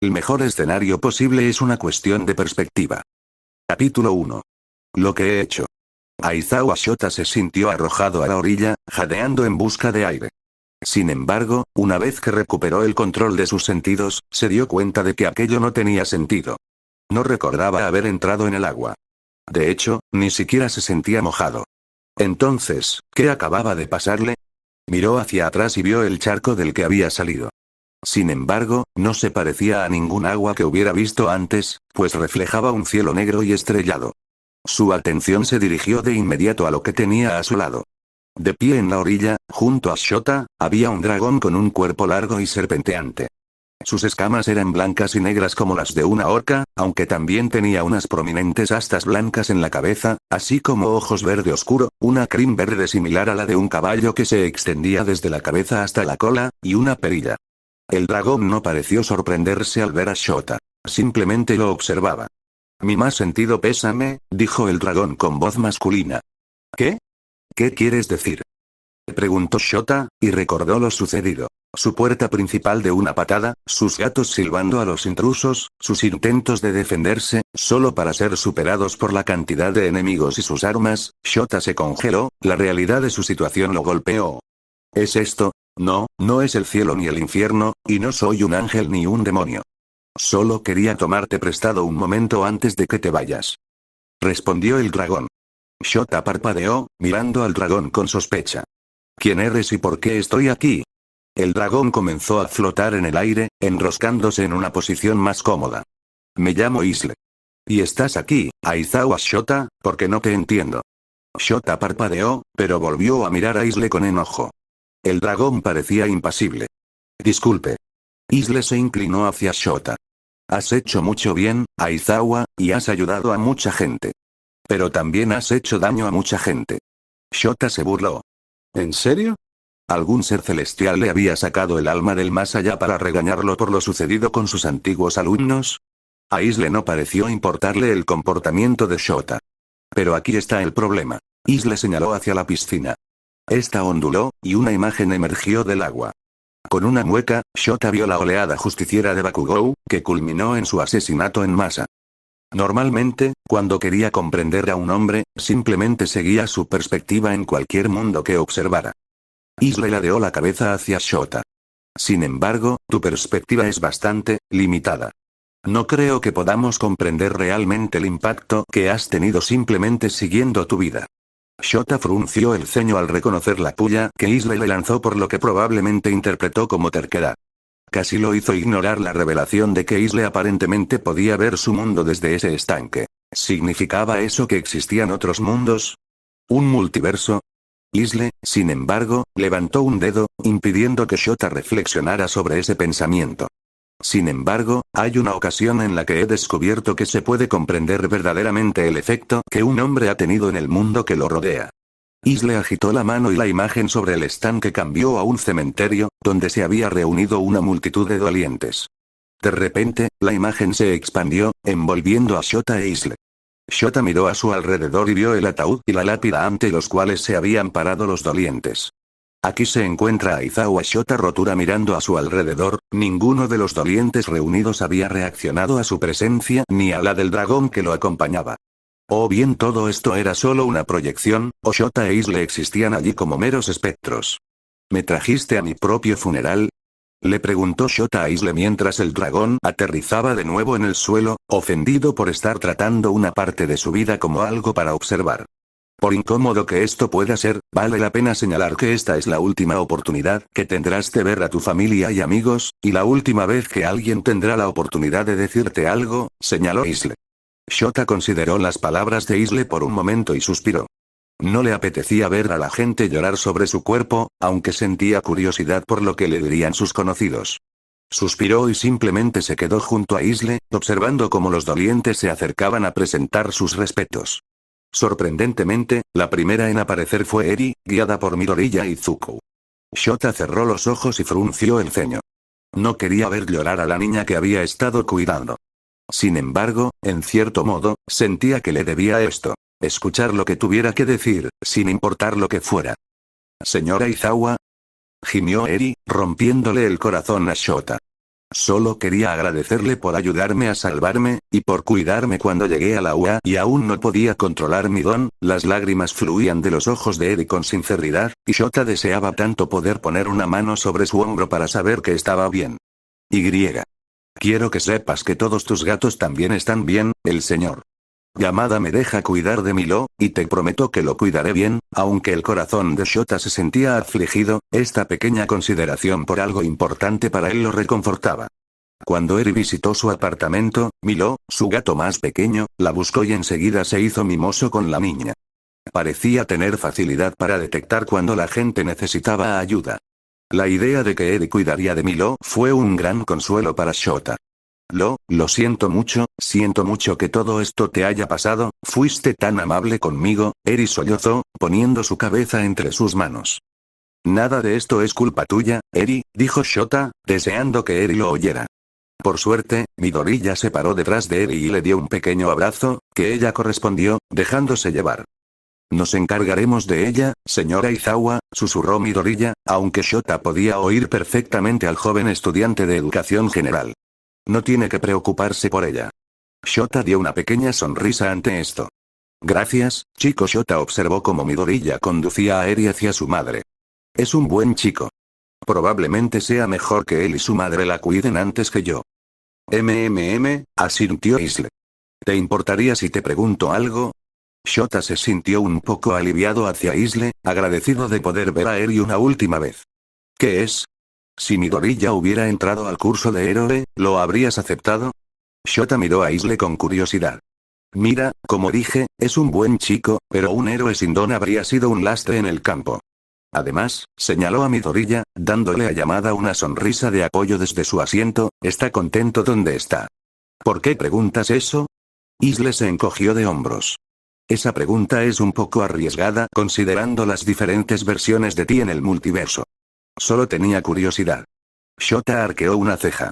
El mejor escenario posible es una cuestión de perspectiva. Capítulo 1. Lo que he hecho. Aizawa Shota se sintió arrojado a la orilla, jadeando en busca de aire. Sin embargo, una vez que recuperó el control de sus sentidos, se dio cuenta de que aquello no tenía sentido. No recordaba haber entrado en el agua. De hecho, ni siquiera se sentía mojado. Entonces, ¿qué acababa de pasarle? Miró hacia atrás y vio el charco del que había salido. Sin embargo, no se parecía a ningún agua que hubiera visto antes, pues reflejaba un cielo negro y estrellado. Su atención se dirigió de inmediato a lo que tenía a su lado. De pie en la orilla, junto a Shota, había un dragón con un cuerpo largo y serpenteante. Sus escamas eran blancas y negras como las de una orca, aunque también tenía unas prominentes astas blancas en la cabeza, así como ojos verde oscuro, una crin verde similar a la de un caballo que se extendía desde la cabeza hasta la cola, y una perilla. El dragón no pareció sorprenderse al ver a Shota. Simplemente lo observaba. Mi más sentido pésame, dijo el dragón con voz masculina. ¿Qué? ¿Qué quieres decir? Preguntó Shota, y recordó lo sucedido. Su puerta principal de una patada, sus gatos silbando a los intrusos, sus intentos de defenderse, solo para ser superados por la cantidad de enemigos y sus armas. Shota se congeló, la realidad de su situación lo golpeó. ¿Es esto? No, no es el cielo ni el infierno, y no soy un ángel ni un demonio. Solo quería tomarte prestado un momento antes de que te vayas. Respondió el dragón. Shota parpadeó, mirando al dragón con sospecha. ¿Quién eres y por qué estoy aquí? El dragón comenzó a flotar en el aire, enroscándose en una posición más cómoda. Me llamo Isle. Y estás aquí, Aizawa Shota, porque no te entiendo. Shota parpadeó, pero volvió a mirar a Isle con enojo. El dragón parecía impasible. Disculpe. Isle se inclinó hacia Shota. Has hecho mucho bien, Aizawa, y has ayudado a mucha gente. Pero también has hecho daño a mucha gente. Shota se burló. ¿En serio? Algún ser celestial le había sacado el alma del más allá para regañarlo por lo sucedido con sus antiguos alumnos. A Isle no pareció importarle el comportamiento de Shota. Pero aquí está el problema. Isle señaló hacia la piscina. Esta onduló, y una imagen emergió del agua. Con una mueca, Shota vio la oleada justiciera de Bakugou, que culminó en su asesinato en masa. Normalmente, cuando quería comprender a un hombre, simplemente seguía su perspectiva en cualquier mundo que observara. Isle ladeó la cabeza hacia Shota. Sin embargo, tu perspectiva es bastante limitada. No creo que podamos comprender realmente el impacto que has tenido simplemente siguiendo tu vida. Shota frunció el ceño al reconocer la puya que Isle le lanzó, por lo que probablemente interpretó como terquedad. Casi lo hizo ignorar la revelación de que Isle aparentemente podía ver su mundo desde ese estanque. ¿Significaba eso que existían otros mundos? ¿Un multiverso? Isle, sin embargo, levantó un dedo, impidiendo que Shota reflexionara sobre ese pensamiento. Sin embargo, hay una ocasión en la que he descubierto que se puede comprender verdaderamente el efecto que un hombre ha tenido en el mundo que lo rodea. Isle agitó la mano y la imagen sobre el estanque cambió a un cementerio, donde se había reunido una multitud de dolientes. De repente, la imagen se expandió, envolviendo a Shota e Isle. Shota miró a su alrededor y vio el ataúd y la lápida ante los cuales se habían parado los dolientes. Aquí se encuentra Aizawa Shota rotura mirando a su alrededor. Ninguno de los dolientes reunidos había reaccionado a su presencia ni a la del dragón que lo acompañaba. O bien todo esto era solo una proyección, o Shota e Isle existían allí como meros espectros. ¿Me trajiste a mi propio funeral? Le preguntó Shota a Isle mientras el dragón aterrizaba de nuevo en el suelo, ofendido por estar tratando una parte de su vida como algo para observar. Por incómodo que esto pueda ser, vale la pena señalar que esta es la última oportunidad que tendrás de ver a tu familia y amigos, y la última vez que alguien tendrá la oportunidad de decirte algo, señaló Isle. Shota consideró las palabras de Isle por un momento y suspiró. No le apetecía ver a la gente llorar sobre su cuerpo, aunque sentía curiosidad por lo que le dirían sus conocidos. Suspiró y simplemente se quedó junto a Isle, observando cómo los dolientes se acercaban a presentar sus respetos. Sorprendentemente, la primera en aparecer fue Eri, guiada por Midoriya y Zuko. Shota cerró los ojos y frunció el ceño. No quería ver llorar a la niña que había estado cuidando. Sin embargo, en cierto modo, sentía que le debía esto. Escuchar lo que tuviera que decir, sin importar lo que fuera. Señora Aizawa, gimió Eri, rompiéndole el corazón a Shota. Solo quería agradecerle por ayudarme a salvarme, y por cuidarme cuando llegué a la UA y aún no podía controlar mi don. Las lágrimas fluían de los ojos de Eri con sinceridad, y Shota deseaba tanto poder poner una mano sobre su hombro para saber que estaba bien. Quiero que sepas que todos tus gatos también están bien, el señor Yamada me deja cuidar de Milo, y te prometo que lo cuidaré bien. Aunque el corazón de Shota se sentía afligido, esta pequeña consideración por algo importante para él lo reconfortaba. Cuando Eri visitó su apartamento, Milo, su gato más pequeño, la buscó y enseguida se hizo mimoso con la niña. Parecía tener facilidad para detectar cuando la gente necesitaba ayuda. La idea de que Eri cuidaría de Milo fue un gran consuelo para Shota. Lo siento mucho que todo esto te haya pasado, fuiste tan amable conmigo, Eri sollozó, poniendo su cabeza entre sus manos. Nada de esto es culpa tuya, Eri, dijo Shota, deseando que Eri lo oyera. Por suerte, Midoriya se paró detrás de Eri y le dio un pequeño abrazo, que ella correspondió, dejándose llevar. Nos encargaremos de ella, señora Izawa, susurró Midoriya, aunque Shota podía oír perfectamente al joven estudiante de educación general. No tiene que preocuparse por ella. Shota dio una pequeña sonrisa ante esto. Gracias, chico. Shota observó cómo Midoriya conducía a Eri hacia su madre. Es un buen chico. Probablemente sea mejor que él y su madre la cuiden antes que yo. Asintió Isle. ¿Te importaría si te pregunto algo? Shota se sintió un poco aliviado hacia Isle, agradecido de poder ver a Eri una última vez. ¿Qué es? Si Midoriya hubiera entrado al curso de héroe, ¿lo habrías aceptado? Shota miró a Isle con curiosidad. Mira, como dije, es un buen chico, pero un héroe sin don habría sido un lastre en el campo. Además, señaló a Midoriya, dándole a Yamada una sonrisa de apoyo desde su asiento, ¿está contento donde está? ¿Por qué preguntas eso? Isle se encogió de hombros. Esa pregunta es un poco arriesgada considerando las diferentes versiones de ti en el multiverso. Solo tenía curiosidad. Shota arqueó una ceja.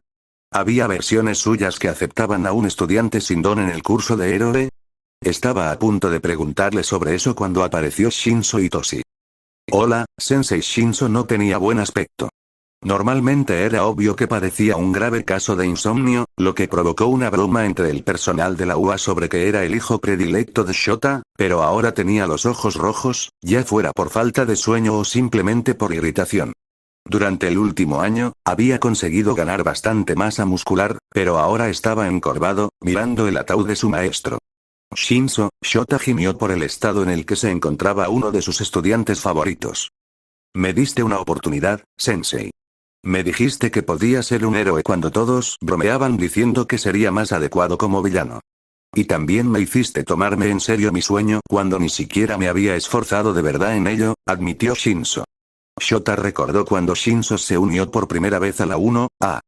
¿Había versiones suyas que aceptaban a un estudiante sin don en el curso de héroe? Estaba a punto de preguntarle sobre eso cuando apareció Shinzo Itoshi. Hola, Sensei. Shinzo no tenía buen aspecto. Normalmente era obvio que padecía un grave caso de insomnio, lo que provocó una broma entre el personal de la UA sobre que era el hijo predilecto de Shota, pero ahora tenía los ojos rojos, ya fuera por falta de sueño o simplemente por irritación. Durante el último año, había conseguido ganar bastante masa muscular, pero ahora estaba encorvado, mirando el ataúd de su maestro. Shinzo, Shota gimió por el estado en el que se encontraba uno de sus estudiantes favoritos. Me diste una oportunidad, Sensei. Me dijiste que podía ser un héroe cuando todos bromeaban diciendo que sería más adecuado como villano. Y también me hiciste tomarme en serio mi sueño cuando ni siquiera me había esforzado de verdad en ello, admitió Shinzo. Shota recordó cuando Shinzo se unió por primera vez a la 1A.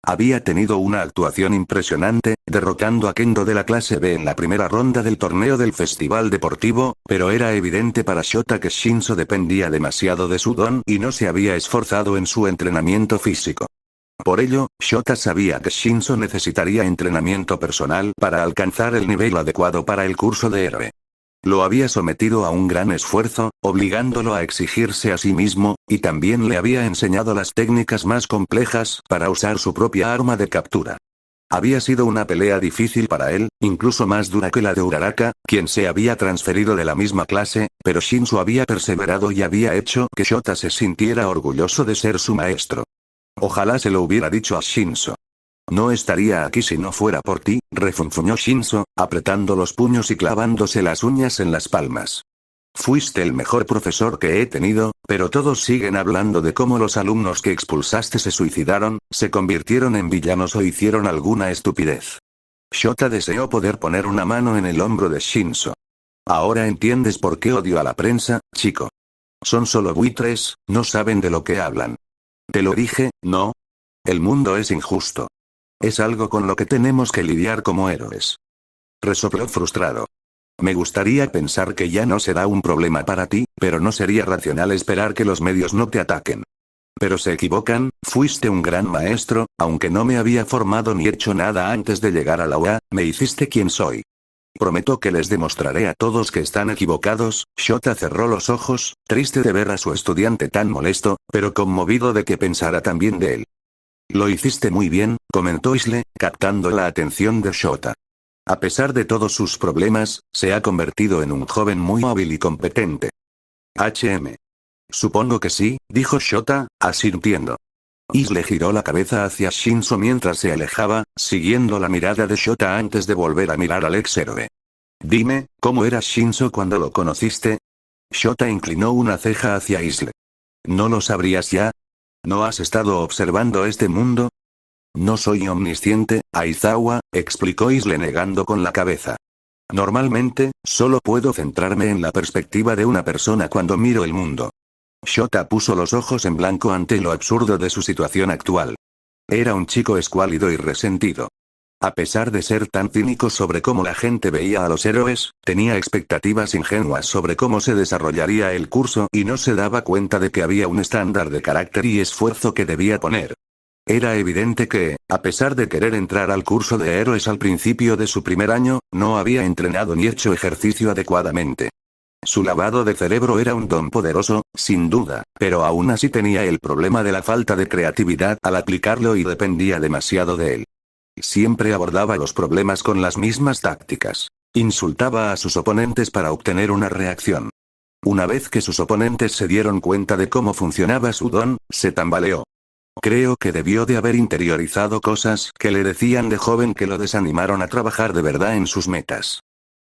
Había tenido una actuación impresionante, derrotando a Kendo de la clase B en la primera ronda del torneo del festival deportivo, pero era evidente para Shota que Shinzo dependía demasiado de su don y no se había esforzado en su entrenamiento físico. Por ello, Shota sabía que Shinzo necesitaría entrenamiento personal para alcanzar el nivel adecuado para el curso de héroe. Lo había sometido a un gran esfuerzo, obligándolo a exigirse a sí mismo, y también le había enseñado las técnicas más complejas para usar su propia arma de captura. Había sido una pelea difícil para él, incluso más dura que la de Uraraka, quien se había transferido de la misma clase, pero Shinzo había perseverado y había hecho que Shota se sintiera orgulloso de ser su maestro. Ojalá se lo hubiera dicho a Shinzo. No estaría aquí si no fuera por ti, refunfuñó Shinzo, apretando los puños y clavándose las uñas en las palmas. Fuiste el mejor profesor que he tenido, pero todos siguen hablando de cómo los alumnos que expulsaste se suicidaron, se convirtieron en villanos o hicieron alguna estupidez. Shota deseó poder poner una mano en el hombro de Shinzo. Ahora entiendes por qué odio a la prensa, chico. Son solo buitres, no saben de lo que hablan. Te lo dije, ¿no? El mundo es injusto. Es algo con lo que tenemos que lidiar como héroes. Resopló frustrado. Me gustaría pensar que ya no será un problema para ti, pero no sería racional esperar que los medios no te ataquen. Pero se equivocan, fuiste un gran maestro, aunque no me había formado ni hecho nada antes de llegar a la UA, me hiciste quien soy. Prometo que les demostraré a todos que están equivocados. Shota cerró los ojos, triste de ver a su estudiante tan molesto, pero conmovido de que pensara tan bien de él. Lo hiciste muy bien, comentó Isle, captando la atención de Shota. A pesar de todos sus problemas, se ha convertido en un joven muy hábil y competente. Supongo que sí, dijo Shota, asintiendo. Isle giró la cabeza hacia Shinso mientras se alejaba, siguiendo la mirada de Shota antes de volver a mirar al ex héroe. Dime, ¿cómo era Shinso cuando lo conociste? Shota inclinó una ceja hacia Isle. ¿No lo sabrías ya? ¿No has estado observando este mundo? No soy omnisciente, Aizawa, explicó Isle negando con la cabeza. Normalmente, solo puedo centrarme en la perspectiva de una persona cuando miro el mundo. Shota puso los ojos en blanco ante lo absurdo de su situación actual. Era un chico escuálido y resentido. A pesar de ser tan cínico sobre cómo la gente veía a los héroes, tenía expectativas ingenuas sobre cómo se desarrollaría el curso y no se daba cuenta de que había un estándar de carácter y esfuerzo que debía poner. Era evidente que, a pesar de querer entrar al curso de héroes al principio de su primer año, no había entrenado ni hecho ejercicio adecuadamente. Su lavado de cerebro era un don poderoso, sin duda, pero aún así tenía el problema de la falta de creatividad al aplicarlo y dependía demasiado de él. Siempre abordaba los problemas con las mismas tácticas. Insultaba a sus oponentes para obtener una reacción. Una vez que sus oponentes se dieron cuenta de cómo funcionaba su don, se tambaleó. Creo que debió de haber interiorizado cosas que le decían de joven que lo desanimaron a trabajar de verdad en sus metas.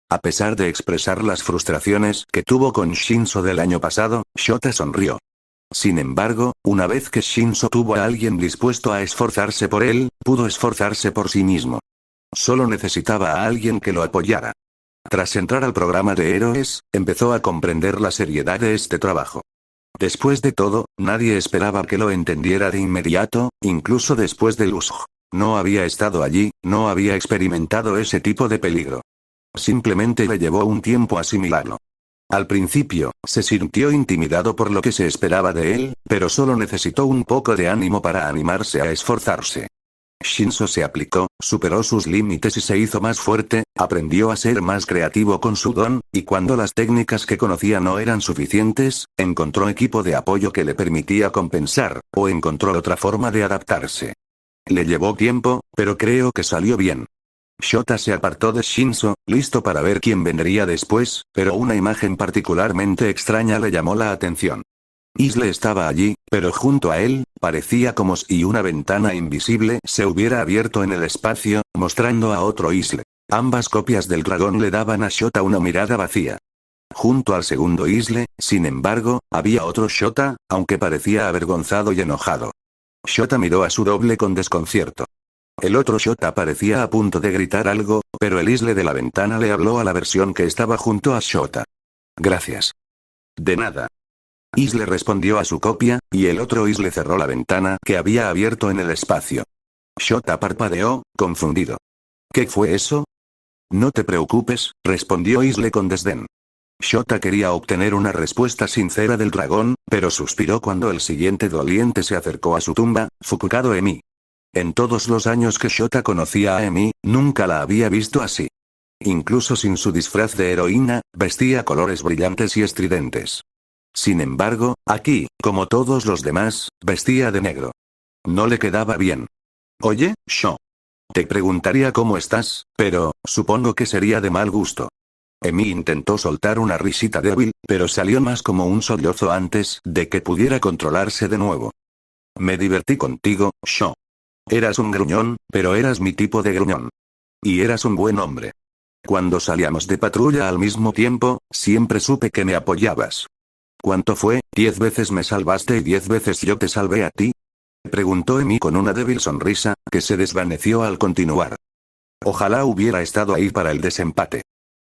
A pesar de expresar las frustraciones que tuvo con Shinso del año pasado, Shota sonrió. Sin embargo, una vez que Shinso tuvo a alguien dispuesto a esforzarse por él, pudo esforzarse por sí mismo. Solo necesitaba a alguien que lo apoyara. Tras entrar al programa de héroes, empezó a comprender la seriedad de este trabajo. Después de todo, nadie esperaba que lo entendiera de inmediato, incluso después del USG. No había estado allí, no había experimentado ese tipo de peligro. Simplemente le llevó un tiempo asimilarlo. Al principio, se sintió intimidado por lo que se esperaba de él, pero solo necesitó un poco de ánimo para animarse a esforzarse. Shinso se aplicó, superó sus límites y se hizo más fuerte, aprendió a ser más creativo con su don, y cuando las técnicas que conocía no eran suficientes, encontró equipo de apoyo que le permitía compensar, o encontró otra forma de adaptarse. Le llevó tiempo, pero creo que salió bien. Shota se apartó de Shinso, listo para ver quién vendría después, pero una imagen particularmente extraña le llamó la atención. Isle estaba allí, pero junto a él, parecía como si una ventana invisible se hubiera abierto en el espacio, mostrando a otro Isle. Ambas copias del dragón le daban a Shota una mirada vacía. Junto al segundo Isle, sin embargo, había otro Shota, aunque parecía avergonzado y enojado. Shota miró a su doble con desconcierto. El otro Shota parecía a punto de gritar algo, pero el Isle de la ventana le habló a la versión que estaba junto a Shota. Gracias. De nada. Isle respondió a su copia, y el otro Isle cerró la ventana que había abierto en el espacio. Shota parpadeó, confundido. ¿Qué fue eso? No te preocupes, respondió Isle con desdén. Shota quería obtener una respuesta sincera del dragón, pero suspiró cuando el siguiente doliente se acercó a su tumba, Fukukado Emi. En todos los años que Shota conocía a Emi, nunca la había visto así. Incluso sin su disfraz de heroína, vestía colores brillantes y estridentes. Sin embargo, aquí, como todos los demás, vestía de negro. No le quedaba bien. Oye, Sho. Te preguntaría cómo estás, pero, supongo que sería de mal gusto. Emi intentó soltar una risita débil, pero salió más como un sollozo antes de que pudiera controlarse de nuevo. Me divertí contigo, Sho. Eras un gruñón, pero eras mi tipo de gruñón. Y eras un buen hombre. Cuando salíamos de patrulla al mismo tiempo, siempre supe que me apoyabas. ¿Cuánto fue? ¿10 veces me salvaste y 10 veces yo te salvé a ti? Preguntó Emi con una débil sonrisa, que se desvaneció al continuar. Ojalá hubiera estado ahí para el desempate.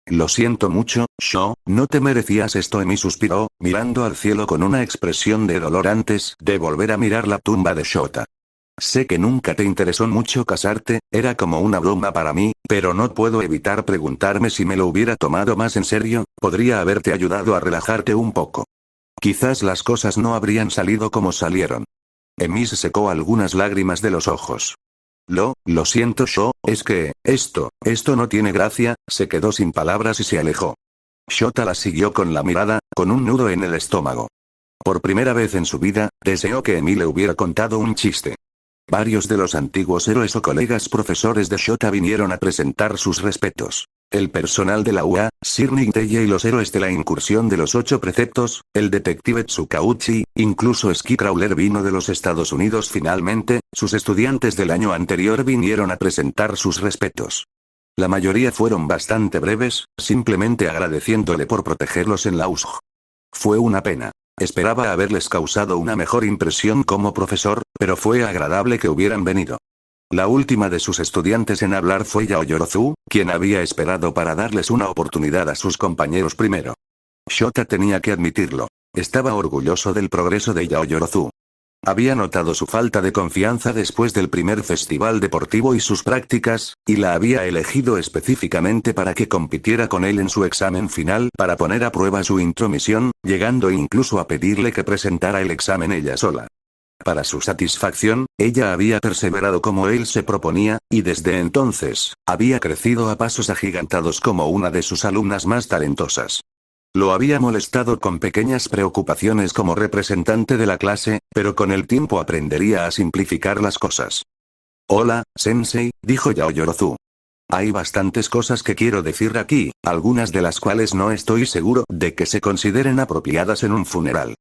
Lo siento mucho, Sho, no te merecías esto. Emi suspiró, mirando al cielo con una expresión de dolor antes de volver a mirar la tumba de Shota. Sé que nunca te interesó mucho casarte, era como una broma para mí, pero no puedo evitar preguntarme si me lo hubiera tomado más en serio, podría haberte ayudado a relajarte un poco. Quizás las cosas no habrían salido como salieron. Emi se secó algunas lágrimas de los ojos. Lo siento Sho, es que, esto no tiene gracia, se quedó sin palabras y se alejó. Shota la siguió con la mirada, con un nudo en el estómago. Por primera vez en su vida, deseó que Emi le hubiera contado un chiste. Varios de los antiguos héroes o colegas profesores de Shota vinieron a presentar sus respetos. El personal de la UA, Sir Nick Tella y los héroes de la incursión de los 8 preceptos, el detective Tsukauchi, incluso Ski Crawler vino de los Estados Unidos finalmente, sus estudiantes del año anterior vinieron a presentar sus respetos. La mayoría fueron bastante breves, simplemente agradeciéndole por protegerlos en la USG. Fue una pena. Esperaba haberles causado una mejor impresión como profesor, pero fue agradable que hubieran venido. La última de sus estudiantes en hablar fue Yaoyorozu, quien había esperado para darles una oportunidad a sus compañeros primero. Shota tenía que admitirlo. Estaba orgulloso del progreso de Yaoyorozu. Había notado su falta de confianza después del primer festival deportivo y sus prácticas, y la había elegido específicamente para que compitiera con él en su examen final para poner a prueba su intromisión, llegando incluso a pedirle que presentara el examen ella sola. Para su satisfacción, ella había perseverado como él se proponía, y desde entonces, había crecido a pasos agigantados como una de sus alumnas más talentosas. Lo había molestado con pequeñas preocupaciones como representante de la clase, pero con el tiempo aprendería a simplificar las cosas. Hola, Sensei, dijo Yaoyorozu. Hay bastantes cosas que quiero decir aquí, algunas de las cuales no estoy seguro de que se consideren apropiadas en un funeral.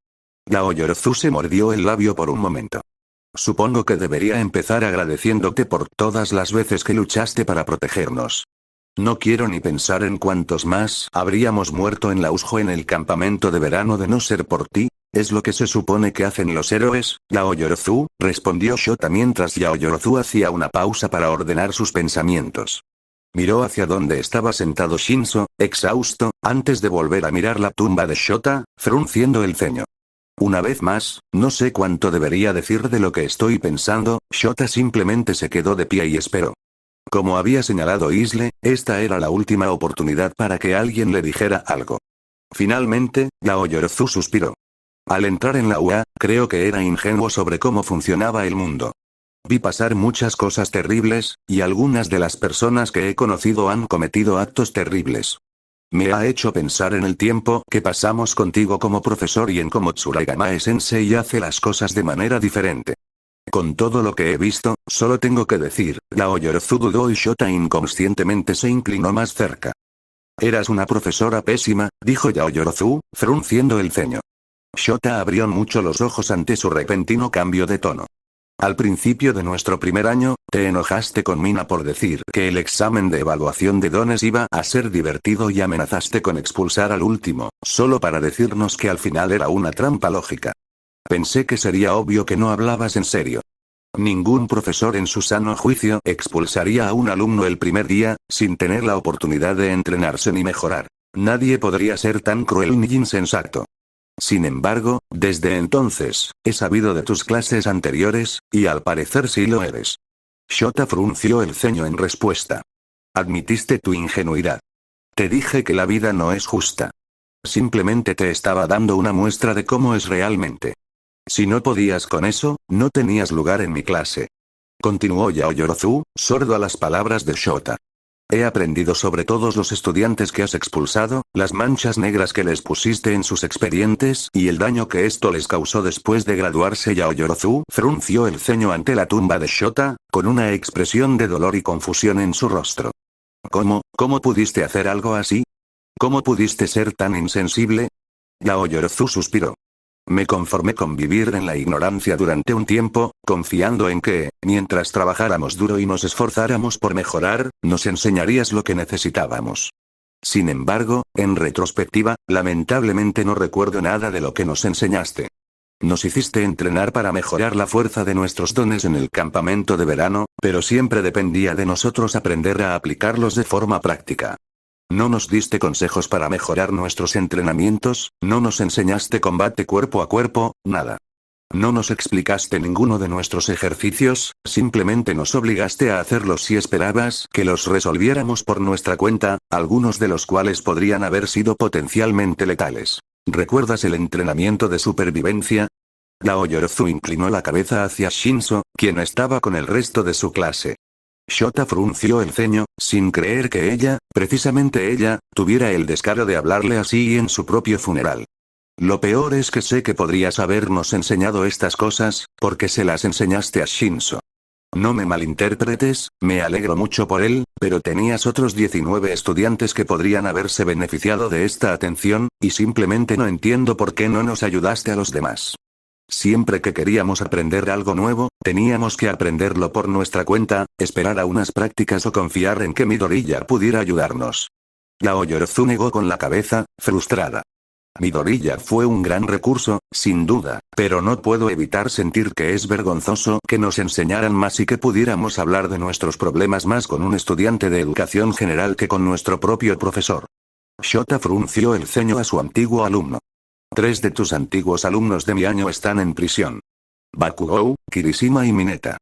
Yaoyorozu se mordió el labio por un momento. Supongo que debería empezar agradeciéndote por todas las veces que luchaste para protegernos. No quiero ni pensar en cuántos más habríamos muerto en la USJO en el campamento de verano de no ser por ti. ¿Es lo que se supone que hacen los héroes, Yaoyorozu?, respondió Shota mientras Yaoyorozu hacía una pausa para ordenar sus pensamientos. Miró hacia donde estaba sentado Shinso, exhausto, antes de volver a mirar la tumba de Shota, frunciendo el ceño. Una vez más, no sé cuánto debería decir de lo que estoy pensando. Shota simplemente se quedó de pie y esperó. Como había señalado Isle, esta era la última oportunidad para que alguien le dijera algo. Finalmente, Yaoyorozu suspiró. Al entrar en la UA, creo que era ingenuo sobre cómo funcionaba el mundo. Vi pasar muchas cosas terribles, y algunas de las personas que he conocido han cometido actos terribles. Me ha hecho pensar en el tiempo que pasamos contigo como profesor y en cómo Tsuragamae Sensei hace las cosas de manera diferente. Con todo lo que he visto, solo tengo que decir, Yaoyorozu dudó y Shota inconscientemente se inclinó más cerca. Eras una profesora pésima, dijo Yaoyorozu, frunciendo el ceño. Shota abrió mucho los ojos ante su repentino cambio de tono. Al principio de nuestro primer año, te enojaste con Mina por decir que el examen de evaluación de dones iba a ser divertido y amenazaste con expulsar al último, solo para decirnos que al final era una trampa lógica. Pensé que sería obvio que no hablabas en serio. Ningún profesor en su sano juicio expulsaría a un alumno el primer día, sin tener la oportunidad de entrenarse ni mejorar. Nadie podría ser tan cruel ni insensato. Sin embargo, desde entonces, he sabido de tus clases anteriores, y al parecer sí lo eres. Shota frunció el ceño en respuesta. Admitiste tu ingenuidad. Te dije que la vida no es justa. Simplemente te estaba dando una muestra de cómo es realmente. Si no podías con eso, no tenías lugar en mi clase. Continuó Yaoyorozu, sordo a las palabras de Shota. He aprendido sobre todos los estudiantes que has expulsado, las manchas negras que les pusiste en sus expedientes y el daño que esto les causó después de graduarse. Yaoyorozu frunció el ceño ante la tumba de Shota, con una expresión de dolor y confusión en su rostro. ¿Cómo pudiste hacer algo así? ¿Cómo pudiste ser tan insensible? Yaoyorozu suspiró. Me conformé con vivir en la ignorancia durante un tiempo, confiando en que, mientras trabajáramos duro y nos esforzáramos por mejorar, nos enseñarías lo que necesitábamos. Sin embargo, en retrospectiva, lamentablemente no recuerdo nada de lo que nos enseñaste. Nos hiciste entrenar para mejorar la fuerza de nuestros dones en el campamento de verano, pero siempre dependía de nosotros aprender a aplicarlos de forma práctica. No nos diste consejos para mejorar nuestros entrenamientos, no nos enseñaste combate cuerpo a cuerpo, nada. No nos explicaste ninguno de nuestros ejercicios, simplemente nos obligaste a hacerlos y esperabas que los resolviéramos por nuestra cuenta, algunos de los cuales podrían haber sido potencialmente letales. ¿Recuerdas el entrenamiento de supervivencia? Yaoyorozu inclinó la cabeza hacia Shinso, quien estaba con el resto de su clase. Shota frunció el ceño, sin creer que ella, precisamente ella, tuviera el descaro de hablarle así en su propio funeral. Lo peor es que sé que podrías habernos enseñado estas cosas, porque se las enseñaste a Shinso. No me malinterpretes, me alegro mucho por él, pero tenías otros 19 estudiantes que podrían haberse beneficiado de esta atención, y simplemente no entiendo por qué no nos ayudaste a los demás. Siempre que queríamos aprender algo nuevo, teníamos que aprenderlo por nuestra cuenta, esperar a unas prácticas o confiar en que Midoriya pudiera ayudarnos. Aoyorozu negó con la cabeza, frustrada. Midoriya fue un gran recurso, sin duda, pero no puedo evitar sentir que es vergonzoso que nos enseñaran más y que pudiéramos hablar de nuestros problemas más con un estudiante de educación general que con nuestro propio profesor. Shota frunció el ceño a su antiguo alumno. 3 de tus antiguos alumnos de mi año están en prisión. Bakugou, Kirishima y Mineta.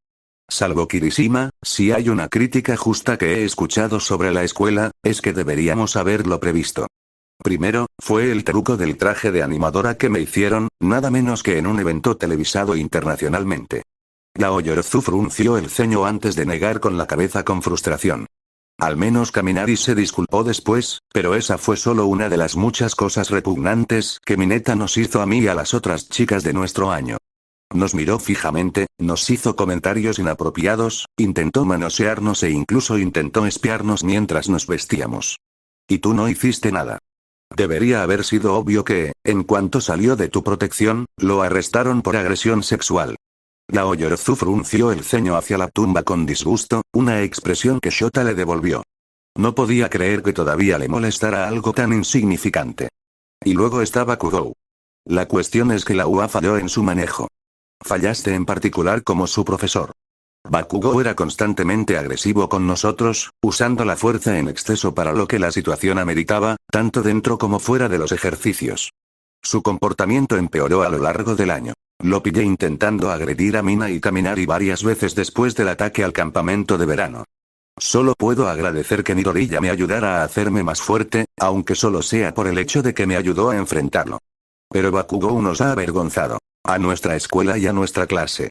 Salvo Kirishima, si hay una crítica justa que he escuchado sobre la escuela, es que deberíamos haberlo previsto. Primero, fue el truco del traje de animadora que me hicieron, nada menos que en un evento televisado internacionalmente. Aoyorozu frunció el ceño antes de negar con la cabeza con frustración. Al menos Kaminari se disculpó después, pero esa fue solo una de las muchas cosas repugnantes que Mineta nos hizo a mí y a las otras chicas de nuestro año. Nos miró fijamente, nos hizo comentarios inapropiados, intentó manosearnos e incluso intentó espiarnos mientras nos vestíamos. Y tú no hiciste nada. Debería haber sido obvio que, en cuanto salió de tu protección, lo arrestaron por agresión sexual. Aoyorozu frunció el ceño hacia la tumba con disgusto, una expresión que Shota le devolvió. No podía creer que todavía le molestara algo tan insignificante. Y luego estaba Bakugou. La cuestión es que la UA falló en su manejo. Fallaste en particular como su profesor. Bakugou era constantemente agresivo con nosotros, usando la fuerza en exceso para lo que la situación ameritaba, tanto dentro como fuera de los ejercicios. Su comportamiento empeoró a lo largo del año. Lo pillé intentando agredir a Mina y Kaminari varias veces después del ataque al campamento de verano. Solo puedo agradecer que Midoriya me ayudara a hacerme más fuerte, aunque solo sea por el hecho de que me ayudó a enfrentarlo. Pero Bakugou nos ha avergonzado. A nuestra escuela y a nuestra clase.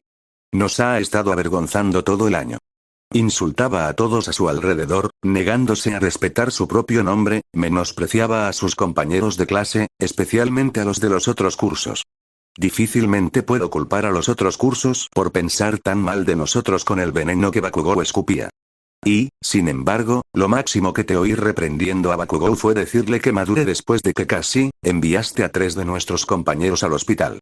Nos ha estado avergonzando todo el año. Insultaba a todos a su alrededor, negándose a respetar su propio nombre, menospreciaba a sus compañeros de clase, especialmente a los de los otros cursos. Difícilmente puedo culpar a los otros cursos por pensar tan mal de nosotros con el veneno que Bakugou escupía. Y, sin embargo, lo máximo que te oí reprendiendo a Bakugou fue decirle que madure después de que casi enviaste a 3 de nuestros compañeros al hospital.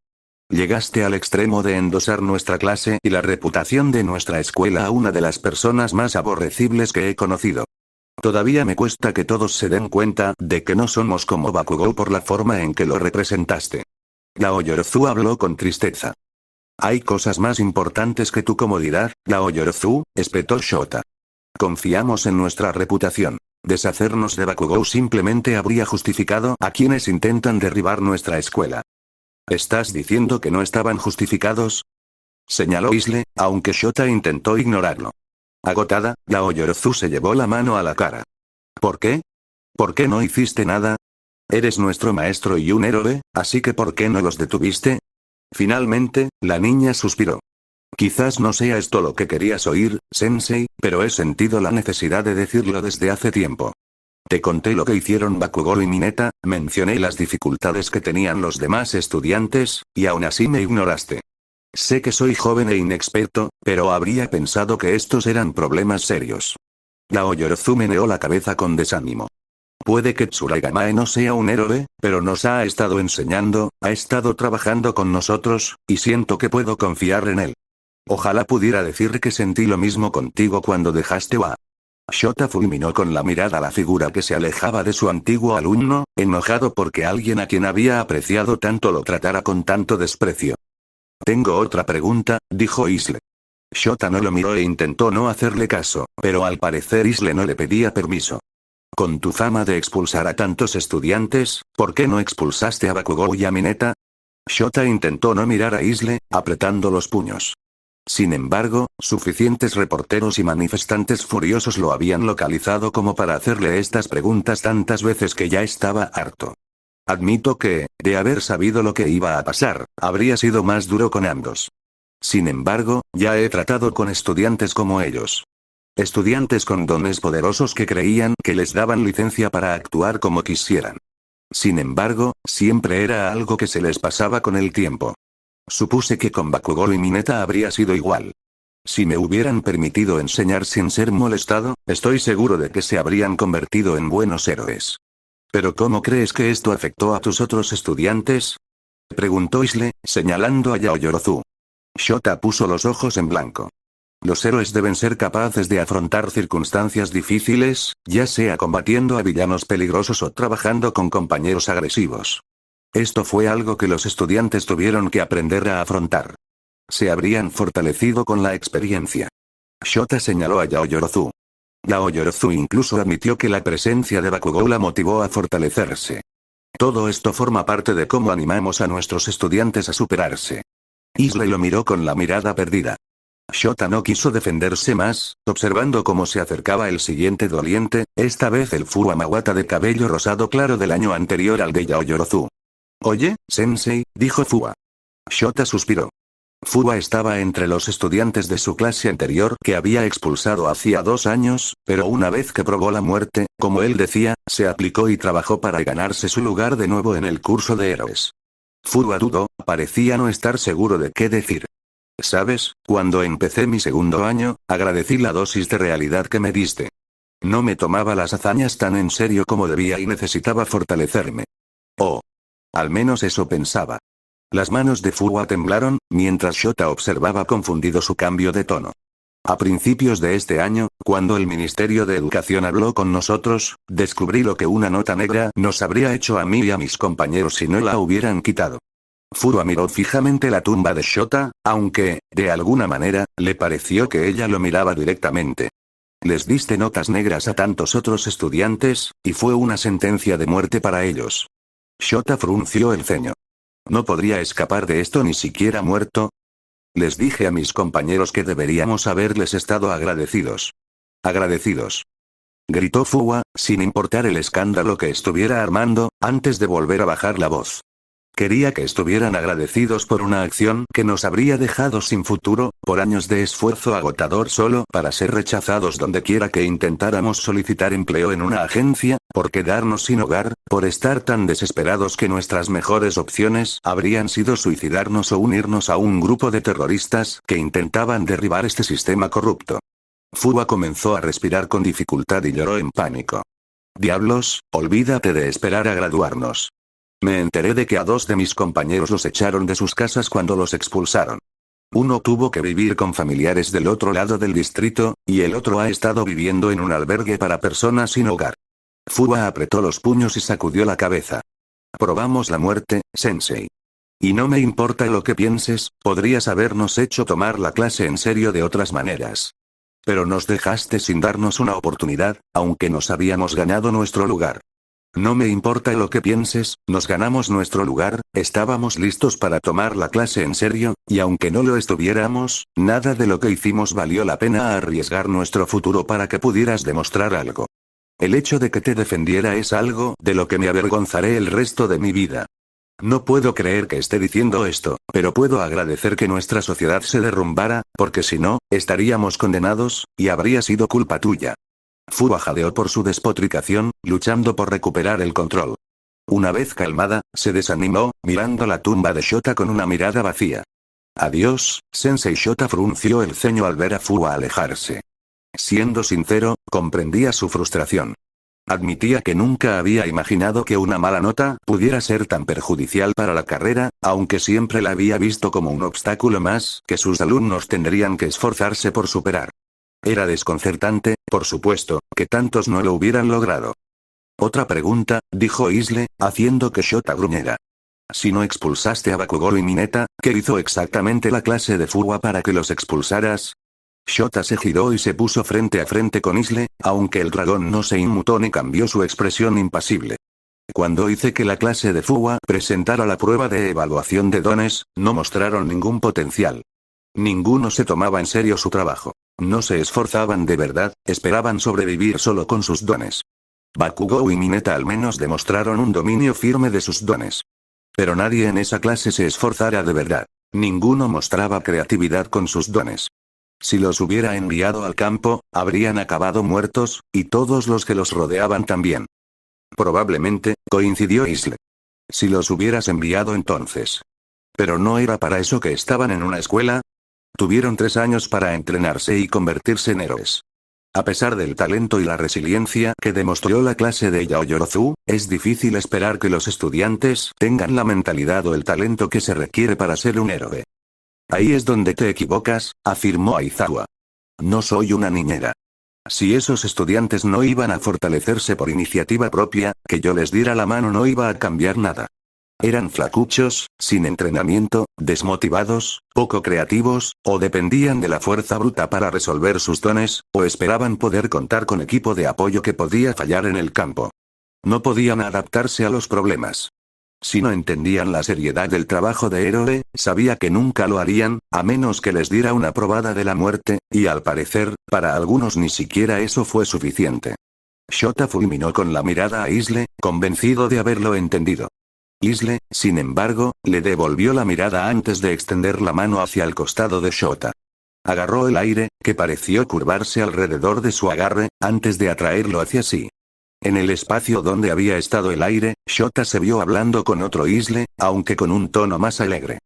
Llegaste al extremo de endosar nuestra clase y la reputación de nuestra escuela a una de las personas más aborrecibles que he conocido. Todavía me cuesta que todos se den cuenta de que no somos como Bakugou por la forma en que lo representaste. Aoyorozu habló con tristeza. Hay cosas más importantes que tu comodidad, Aoyorozu, espetó Shota. Confiamos en nuestra reputación. Deshacernos de Bakugou simplemente habría justificado a quienes intentan derribar nuestra escuela. ¿Estás diciendo que no estaban justificados? Señaló Isle, aunque Shota intentó ignorarlo. Agotada, Aoyorozu se llevó la mano a la cara. ¿Por qué? ¿Por qué no hiciste nada? Eres nuestro maestro y un héroe, así que ¿por qué no los detuviste? Finalmente, la niña suspiró. Quizás no sea esto lo que querías oír, Sensei, pero he sentido la necesidad de decirlo desde hace tiempo. Te conté lo que hicieron Bakugou y Mineta, mencioné las dificultades que tenían los demás estudiantes, y aún así me ignoraste. Sé que soy joven e inexperto, pero habría pensado que estos eran problemas serios. Aoyorozu meneó la cabeza con desánimo. Puede que Tsuragamae no sea un héroe, pero nos ha estado enseñando, ha estado trabajando con nosotros, y siento que puedo confiar en él. Ojalá pudiera decir que sentí lo mismo contigo cuando dejaste a... Shota fulminó con la mirada la figura que se alejaba de su antiguo alumno, enojado porque alguien a quien había apreciado tanto lo tratara con tanto desprecio. Tengo otra pregunta, dijo Isle. Shota no lo miró e intentó no hacerle caso, pero al parecer Isle no le pedía permiso. Con tu fama de expulsar a tantos estudiantes, ¿por qué no expulsaste a Bakugou y a Mineta? Shota intentó no mirar a Isle, apretando los puños. Sin embargo, suficientes reporteros y manifestantes furiosos lo habían localizado como para hacerle estas preguntas tantas veces que ya estaba harto. Admito que, de haber sabido lo que iba a pasar, habría sido más duro con ambos. Sin embargo, ya he tratado con estudiantes como ellos. Estudiantes con dones poderosos que creían que les daban licencia para actuar como quisieran. Sin embargo, siempre era algo que se les pasaba con el tiempo. Supuse que con Bakugou y Mineta habría sido igual. Si me hubieran permitido enseñar sin ser molestado, estoy seguro de que se habrían convertido en buenos héroes. ¿Pero cómo crees que esto afectó a tus otros estudiantes? Preguntó Isle, señalando a Yaoyorozu. Shota puso los ojos en blanco. Los héroes deben ser capaces de afrontar circunstancias difíciles, ya sea combatiendo a villanos peligrosos o trabajando con compañeros agresivos. Esto fue algo que los estudiantes tuvieron que aprender a afrontar. Se habrían fortalecido con la experiencia. Shota señaló a Yaoyorozu. Yaoyorozu incluso admitió que la presencia de Bakugou la motivó a fortalecerse. Todo esto forma parte de cómo animamos a nuestros estudiantes a superarse. Isle lo miró con la mirada perdida. Shota no quiso defenderse más, observando cómo se acercaba el siguiente doliente, esta vez el Fuwa de cabello rosado claro del año anterior al de Yaoyorozu. Oye, sensei, dijo Fuwa. Shota suspiró. Fuwa estaba entre los estudiantes de su clase anterior que había expulsado hacía 2 años, pero una vez que probó la muerte, como él decía, se aplicó y trabajó para ganarse su lugar de nuevo en el curso de héroes. Fuwa dudó, parecía no estar seguro de qué decir. ¿Sabes? Cuando empecé mi 2.º año, agradecí la dosis de realidad que me diste. No me tomaba las hazañas tan en serio como debía y necesitaba fortalecerme. Oh. Al menos eso pensaba. Las manos de Fuwa temblaron, mientras Shota observaba confundido su cambio de tono. A principios de este año, cuando el Ministerio de Educación habló con nosotros, descubrí lo que una nota negra nos habría hecho a mí y a mis compañeros si no la hubieran quitado. Fuwa miró fijamente la tumba de Shota, aunque, de alguna manera, le pareció que ella lo miraba directamente. Les diste notas negras a tantos otros estudiantes, y fue una sentencia de muerte para ellos. Shota frunció el ceño. ¿No podría escapar de esto ni siquiera muerto? Les dije a mis compañeros que deberíamos haberles estado agradecidos. Agradecidos. Gritó Fuwa, sin importar el escándalo que estuviera armando, antes de volver a bajar la voz. Quería que estuvieran agradecidos por una acción que nos habría dejado sin futuro, por años de esfuerzo agotador solo para ser rechazados donde quiera que intentáramos solicitar empleo en una agencia, por quedarnos sin hogar, por estar tan desesperados que nuestras mejores opciones habrían sido suicidarnos o unirnos a un grupo de terroristas que intentaban derribar este sistema corrupto. Fuwa comenzó a respirar con dificultad y lloró en pánico. Diablos, olvídate de esperar a graduarnos. Me enteré de que a 2 de mis compañeros los echaron de sus casas cuando los expulsaron. Uno tuvo que vivir con familiares del otro lado del distrito, y el otro ha estado viviendo en un albergue para personas sin hogar. Fuwa apretó los puños y sacudió la cabeza. Probamos la muerte, sensei. Y no me importa lo que pienses, podrías habernos hecho tomar la clase en serio de otras maneras. Pero nos dejaste sin darnos una oportunidad, aunque nos habíamos ganado nuestro lugar. No me importa lo que pienses, nos ganamos nuestro lugar, estábamos listos para tomar la clase en serio, y aunque no lo estuviéramos, nada de lo que hicimos valió la pena arriesgar nuestro futuro para que pudieras demostrar algo. El hecho de que te defendiera es algo de lo que me avergonzaré el resto de mi vida. No puedo creer que esté diciendo esto, pero puedo agradecer que nuestra sociedad se derrumbara, porque si no, estaríamos condenados, y habría sido culpa tuya. Fuwa jadeó por su despotricación, luchando por recuperar el control. Una vez calmada, se desanimó, mirando la tumba de Shota con una mirada vacía. Adiós, sensei. Shota frunció el ceño al ver a Fuwa alejarse. Siendo sincero, comprendía su frustración. Admitía que nunca había imaginado que una mala nota pudiera ser tan perjudicial para la carrera, aunque siempre la había visto como un obstáculo más que sus alumnos tendrían que esforzarse por superar. Era desconcertante, por supuesto, que tantos no lo hubieran logrado. Otra pregunta, dijo Isle, haciendo que Shota gruñera. Si no expulsaste a Bakugou y Mineta, ¿qué hizo exactamente la clase de Fuwa para que los expulsaras? Shota se giró y se puso frente a frente con Isle, aunque el dragón no se inmutó ni cambió su expresión impasible. Cuando hice que la clase de Fuwa presentara la prueba de evaluación de dones, no mostraron ningún potencial. Ninguno se tomaba en serio su trabajo. No se esforzaban de verdad, esperaban sobrevivir solo con sus dones. Bakugou y Mineta al menos demostraron un dominio firme de sus dones. Pero nadie en esa clase se esforzara de verdad. Ninguno mostraba creatividad con sus dones. Si los hubiera enviado al campo, habrían acabado muertos, y todos los que los rodeaban también. Probablemente, coincidió Isle. Si los hubieras enviado entonces. Pero no era para eso que estaban en una escuela. Tuvieron 3 años para entrenarse y convertirse en héroes. A pesar del talento y la resiliencia que demostró la clase de Yaoyorozu, es difícil esperar que los estudiantes tengan la mentalidad o el talento que se requiere para ser un héroe. Ahí es donde te equivocas, afirmó Aizawa. No soy una niñera. Si esos estudiantes no iban a fortalecerse por iniciativa propia, que yo les diera la mano no iba a cambiar nada. Eran flacuchos, sin entrenamiento, desmotivados, poco creativos, o dependían de la fuerza bruta para resolver sus dones, o esperaban poder contar con equipo de apoyo que podía fallar en el campo. No podían adaptarse a los problemas. Si no entendían la seriedad del trabajo de héroe, sabía que nunca lo harían, a menos que les diera una probada de la muerte, y al parecer, para algunos ni siquiera eso fue suficiente. Shota fulminó con la mirada a Isle, convencido de haberlo entendido. Isle, sin embargo, le devolvió la mirada antes de extender la mano hacia el costado de Shota. Agarró el aire, que pareció curvarse alrededor de su agarre, antes de atraerlo hacia sí. En el espacio donde había estado el aire, Shota se vio hablando con otro Isle, aunque con un tono más alegre.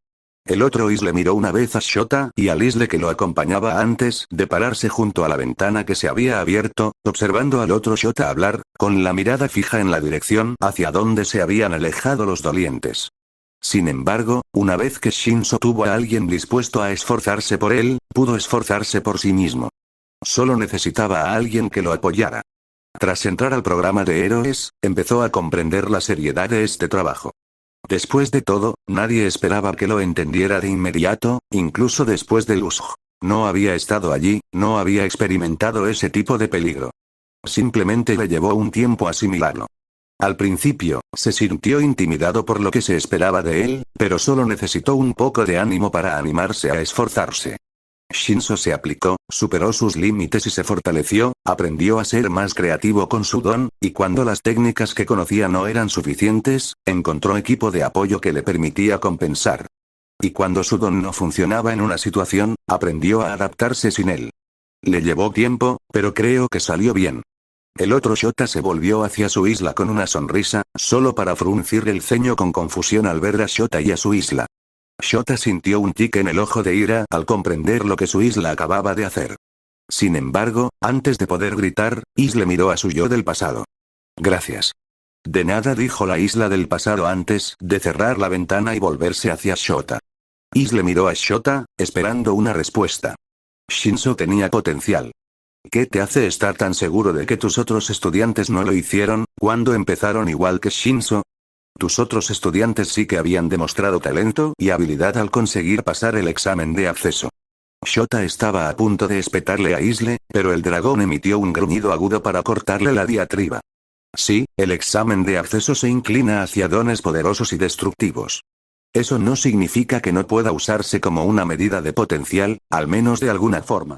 El otro Isle miró una vez a Shota y al Isle que lo acompañaba antes de pararse junto a la ventana que se había abierto, observando al otro Shota hablar, con la mirada fija en la dirección hacia donde se habían alejado los dolientes. Sin embargo, una vez que Shinso tuvo a alguien dispuesto a esforzarse por él, pudo esforzarse por sí mismo. Solo necesitaba a alguien que lo apoyara. Tras entrar al programa de héroes, empezó a comprender la seriedad de este trabajo. Después de todo, nadie esperaba que lo entendiera de inmediato, incluso después del Usj. No había estado allí, no había experimentado ese tipo de peligro. Simplemente le llevó un tiempo asimilarlo. Al principio, se sintió intimidado por lo que se esperaba de él, pero solo necesitó un poco de ánimo para animarse a esforzarse. Shinso se aplicó, superó sus límites y se fortaleció, aprendió a ser más creativo con su don, y cuando las técnicas que conocía no eran suficientes, encontró equipo de apoyo que le permitía compensar. Y cuando su don no funcionaba en una situación, aprendió a adaptarse sin él. Le llevó tiempo, pero creo que salió bien. El otro Shota se volvió hacia su isla con una sonrisa, solo para fruncir el ceño con confusión al ver a Shota y a su isla. Shota sintió un tic en el ojo de ira al comprender lo que su isla acababa de hacer. Sin embargo, antes de poder gritar, Isle miró a su yo del pasado. Gracias. De nada, dijo la isla del pasado antes de cerrar la ventana y volverse hacia Shota. Isle miró a Shota, esperando una respuesta. Shinso tenía potencial. ¿Qué te hace estar tan seguro de que tus otros estudiantes no lo hicieron, cuando empezaron igual que Shinso? Tus otros estudiantes sí que habían demostrado talento y habilidad al conseguir pasar el examen de acceso. Shota estaba a punto de espetarle a Isle, pero el dragón emitió un gruñido agudo para cortarle la diatriba. Sí, el examen de acceso se inclina hacia dones poderosos y destructivos. Eso no significa que no pueda usarse como una medida de potencial, al menos de alguna forma.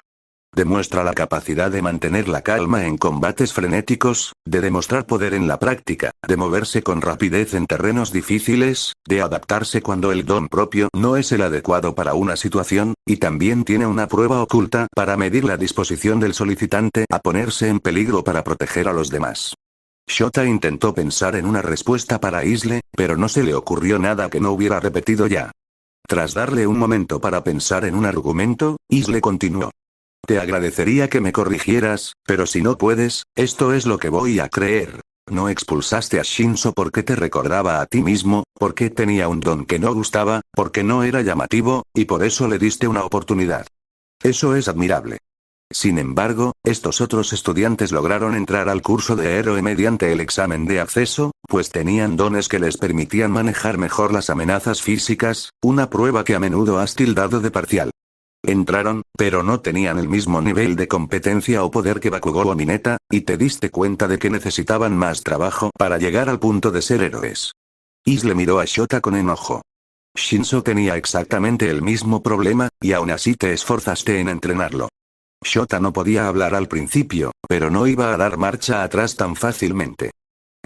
Demuestra la capacidad de mantener la calma en combates frenéticos, de demostrar poder en la práctica, de moverse con rapidez en terrenos difíciles, de adaptarse cuando el don propio no es el adecuado para una situación, y también tiene una prueba oculta para medir la disposición del solicitante a ponerse en peligro para proteger a los demás. Shota intentó pensar en una respuesta para Isle, pero no se le ocurrió nada que no hubiera repetido ya. Tras darle un momento para pensar en un argumento, Isle continuó. Te agradecería que me corrigieras, pero si no puedes, esto es lo que voy a creer. No expulsaste a Shinso porque te recordaba a ti mismo, porque tenía un don que no gustaba, porque no era llamativo, y por eso le diste una oportunidad. Eso es admirable. Sin embargo, estos otros estudiantes lograron entrar al curso de héroe mediante el examen de acceso, pues tenían dones que les permitían manejar mejor las amenazas físicas, una prueba que a menudo has tildado de parcial. Entraron, pero no tenían el mismo nivel de competencia o poder que Bakugou o Mineta, y te diste cuenta de que necesitaban más trabajo para llegar al punto de ser héroes. Isle miró a Shota con enojo. Shinso tenía exactamente el mismo problema, y aún así te esforzaste en entrenarlo. Shota no podía hablar al principio, pero no iba a dar marcha atrás tan fácilmente.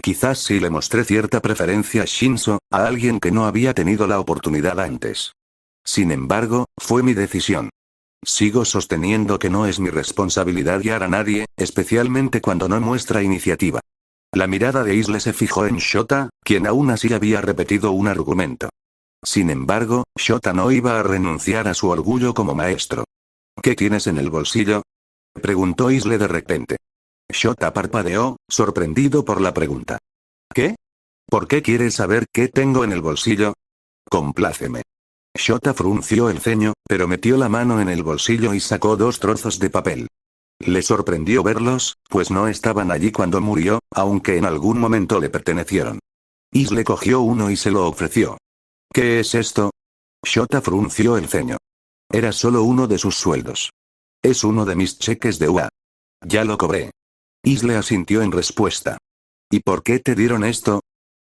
Quizás sí le mostré cierta preferencia a Shinso, a alguien que no había tenido la oportunidad antes. Sin embargo, fue mi decisión. Sigo sosteniendo que no es mi responsabilidad guiar a nadie, especialmente cuando no muestra iniciativa. La mirada de Isle se fijó en Shota, quien aún así había repetido un argumento. Sin embargo, Shota no iba a renunciar a su orgullo como maestro. ¿Qué tienes en el bolsillo?, preguntó Isle de repente. Shota parpadeó, sorprendido por la pregunta. ¿Qué? ¿Por qué quieres saber qué tengo en el bolsillo? Compláceme. Shota frunció el ceño, pero metió la mano en el bolsillo y sacó 2 trozos de papel. Le sorprendió verlos, pues no estaban allí cuando murió, aunque en algún momento le pertenecieron. Isle cogió uno y se lo ofreció. ¿Qué es esto? Shota frunció el ceño. Era solo uno de sus sueldos. Es uno de mis cheques de UA. Ya lo cobré. Isle asintió en respuesta. ¿Y por qué te dieron esto?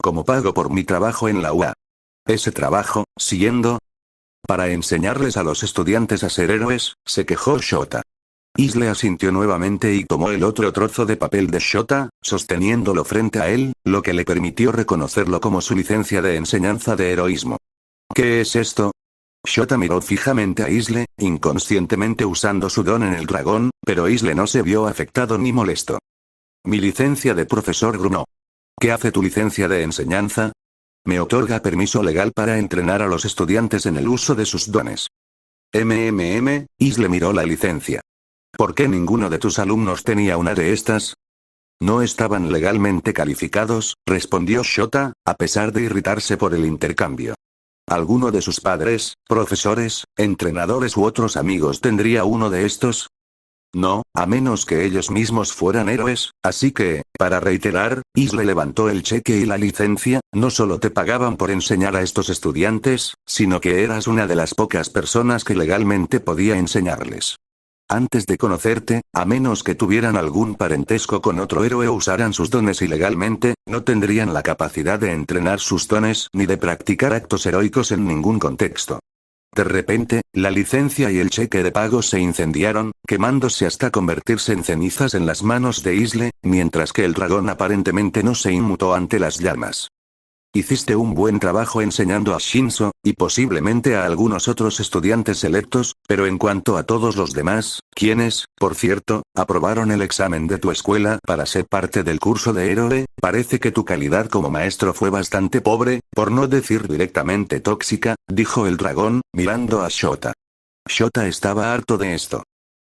Como pago por mi trabajo en la UA. Ese trabajo, siguiendo. Para enseñarles a los estudiantes a ser héroes, se quejó Shota. Isle asintió nuevamente y tomó el otro trozo de papel de Shota, sosteniéndolo frente a él, lo que le permitió reconocerlo como su licencia de enseñanza de heroísmo. ¿Qué es esto? Shota miró fijamente a Isle, inconscientemente usando su don en el dragón, pero Isle no se vio afectado ni molesto. Mi licencia de profesor Gruno. ¿Qué hace tu licencia de enseñanza? Me otorga permiso legal para entrenar a los estudiantes en el uso de sus dones. Isle miró la licencia. ¿Por qué ninguno de tus alumnos tenía una de estas? No estaban legalmente calificados, respondió Shota, a pesar de irritarse por el intercambio. ¿Alguno de sus padres, profesores, entrenadores u otros amigos tendría uno de estos? No, a menos que ellos mismos fueran héroes, así que, para reiterar, Isle levantó el cheque y la licencia, no solo te pagaban por enseñar a estos estudiantes, sino que eras una de las pocas personas que legalmente podía enseñarles. Antes de conocerte, a menos que tuvieran algún parentesco con otro héroe o usaran sus dones ilegalmente, no tendrían la capacidad de entrenar sus dones ni de practicar actos heroicos en ningún contexto. De repente, la licencia y el cheque de pago se incendiaron, quemándose hasta convertirse en cenizas en las manos de Isle, mientras que el dragón aparentemente no se inmutó ante las llamas. Hiciste un buen trabajo enseñando a Shinzo, y posiblemente a algunos otros estudiantes selectos, pero en cuanto a todos los demás, quienes, por cierto, aprobaron el examen de tu escuela para ser parte del curso de héroe, parece que tu calidad como maestro fue bastante pobre, por no decir directamente tóxica, dijo el dragón, mirando a Shota. Shota estaba harto de esto.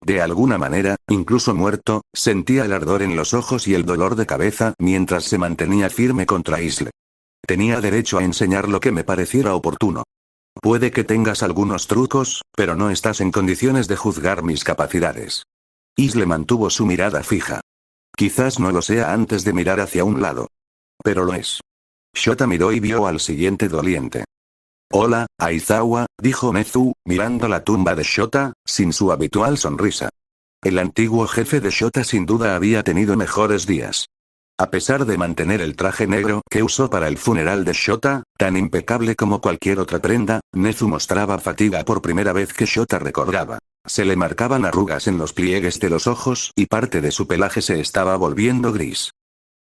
De alguna manera, incluso muerto, sentía el ardor en los ojos y el dolor de cabeza mientras se mantenía firme contra Isle. Tenía derecho a enseñar lo que me pareciera oportuno. Puede que tengas algunos trucos, pero no estás en condiciones de juzgar mis capacidades. Isle mantuvo su mirada fija. Quizás no lo sea antes de mirar hacia un lado. Pero lo es. Shota miró y vio al siguiente doliente. Hola, Aizawa, dijo Nezu, mirando la tumba de Shota, sin su habitual sonrisa. El antiguo jefe de Shota sin duda había tenido mejores días. A pesar de mantener el traje negro que usó para el funeral de Shota, tan impecable como cualquier otra prenda, Nezu mostraba fatiga por primera vez que Shota recordaba. Se le marcaban arrugas en los pliegues de los ojos y parte de su pelaje se estaba volviendo gris.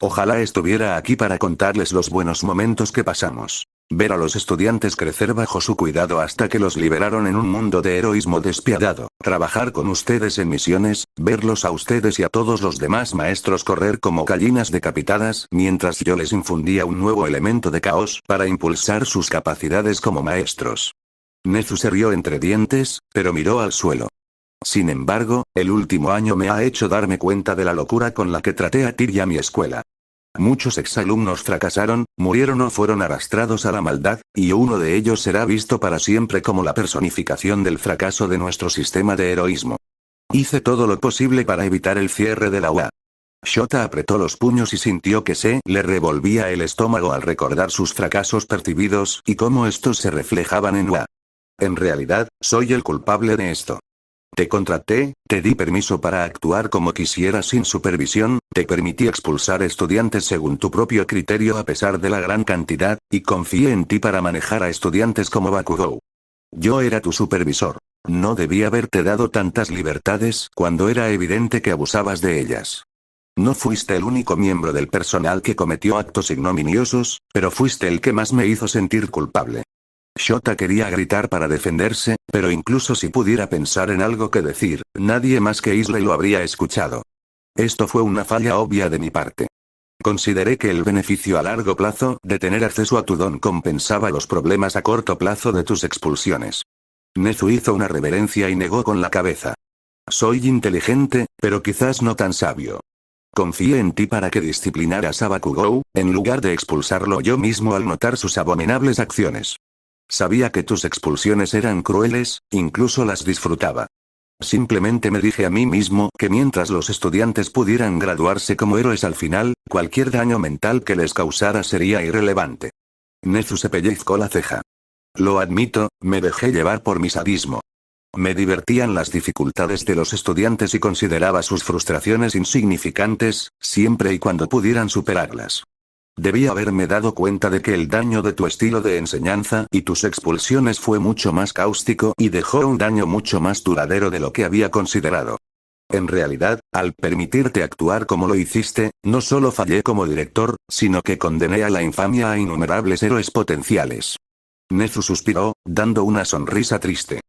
Ojalá estuviera aquí para contarles los buenos momentos que pasamos. Ver a los estudiantes crecer bajo su cuidado hasta que los liberaron en un mundo de heroísmo despiadado. Trabajar con ustedes en misiones, verlos a ustedes y a todos los demás maestros correr como gallinas decapitadas mientras yo les infundía un nuevo elemento de caos para impulsar sus capacidades como maestros. Nezu se rió entre dientes, pero miró al suelo. Sin embargo, el último año me ha hecho darme cuenta de la locura con la que traté a Tyr y a mi escuela. Muchos exalumnos fracasaron, murieron o fueron arrastrados a la maldad, y uno de ellos será visto para siempre como la personificación del fracaso de nuestro sistema de heroísmo. Hice todo lo posible para evitar el cierre de la UA. Shota apretó los puños y sintió que se le revolvía el estómago al recordar sus fracasos percibidos y cómo estos se reflejaban en UA. En realidad, soy el culpable de esto. Te contraté, te di permiso para actuar como quisieras sin supervisión, te permití expulsar estudiantes según tu propio criterio a pesar de la gran cantidad, y confié en ti para manejar a estudiantes como Bakugou. Yo era tu supervisor. No debí haberte dado tantas libertades cuando era evidente que abusabas de ellas. No fuiste el único miembro del personal que cometió actos ignominiosos, pero fuiste el que más me hizo sentir culpable. Shota quería gritar para defenderse, pero incluso si pudiera pensar en algo que decir, nadie más que Isle lo habría escuchado. Esto fue una falla obvia de mi parte. Consideré que el beneficio a largo plazo de tener acceso a tu don compensaba los problemas a corto plazo de tus expulsiones. Nezu hizo una reverencia y negó con la cabeza. Soy inteligente, pero quizás no tan sabio. Confié en ti para que disciplinaras a Bakugou, en lugar de expulsarlo yo mismo al notar sus abominables acciones. Sabía que tus expulsiones eran crueles, incluso las disfrutaba. Simplemente me dije a mí mismo que mientras los estudiantes pudieran graduarse como héroes al final, cualquier daño mental que les causara sería irrelevante. Nezu se pellizcó la ceja. Lo admito, me dejé llevar por mi sadismo. Me divertían las dificultades de los estudiantes y consideraba sus frustraciones insignificantes, siempre y cuando pudieran superarlas. Debía haberme dado cuenta de que el daño de tu estilo de enseñanza y tus expulsiones fue mucho más cáustico y dejó un daño mucho más duradero de lo que había considerado. En realidad, al permitirte actuar como lo hiciste, no solo fallé como director, sino que condené a la infamia a innumerables héroes potenciales. Nezu suspiró, dando una sonrisa triste.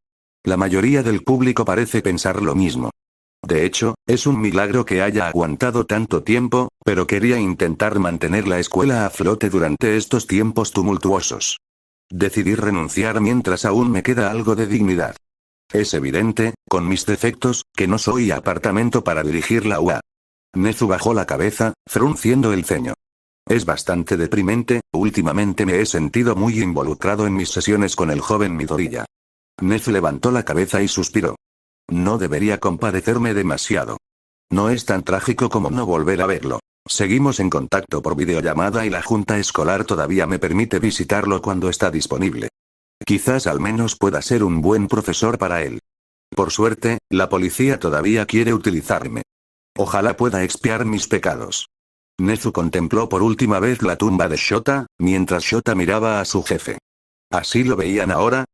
La mayoría del público parece pensar lo mismo. De hecho, es un milagro que haya aguantado tanto tiempo, pero quería intentar mantener la escuela a flote durante estos tiempos tumultuosos. Decidí renunciar mientras aún me queda algo de dignidad. Es evidente, con mis defectos, que no soy apartamento para dirigir la UA. Nezu bajó la cabeza, frunciendo el ceño. Es bastante deprimente, últimamente me he sentido muy involucrado en mis sesiones con el joven Midoriya. Nezu levantó la cabeza y suspiró. No debería compadecerme demasiado. No es tan trágico como no volver a verlo. Seguimos en contacto por videollamada y la junta escolar todavía me permite visitarlo cuando está disponible. Quizás al menos pueda ser un buen profesor para él. Por suerte, la policía todavía quiere utilizarme. Ojalá pueda expiar mis pecados. Nezu contempló por última vez la tumba de Shota, mientras Shota miraba a su jefe. ¿Así lo veían ahora?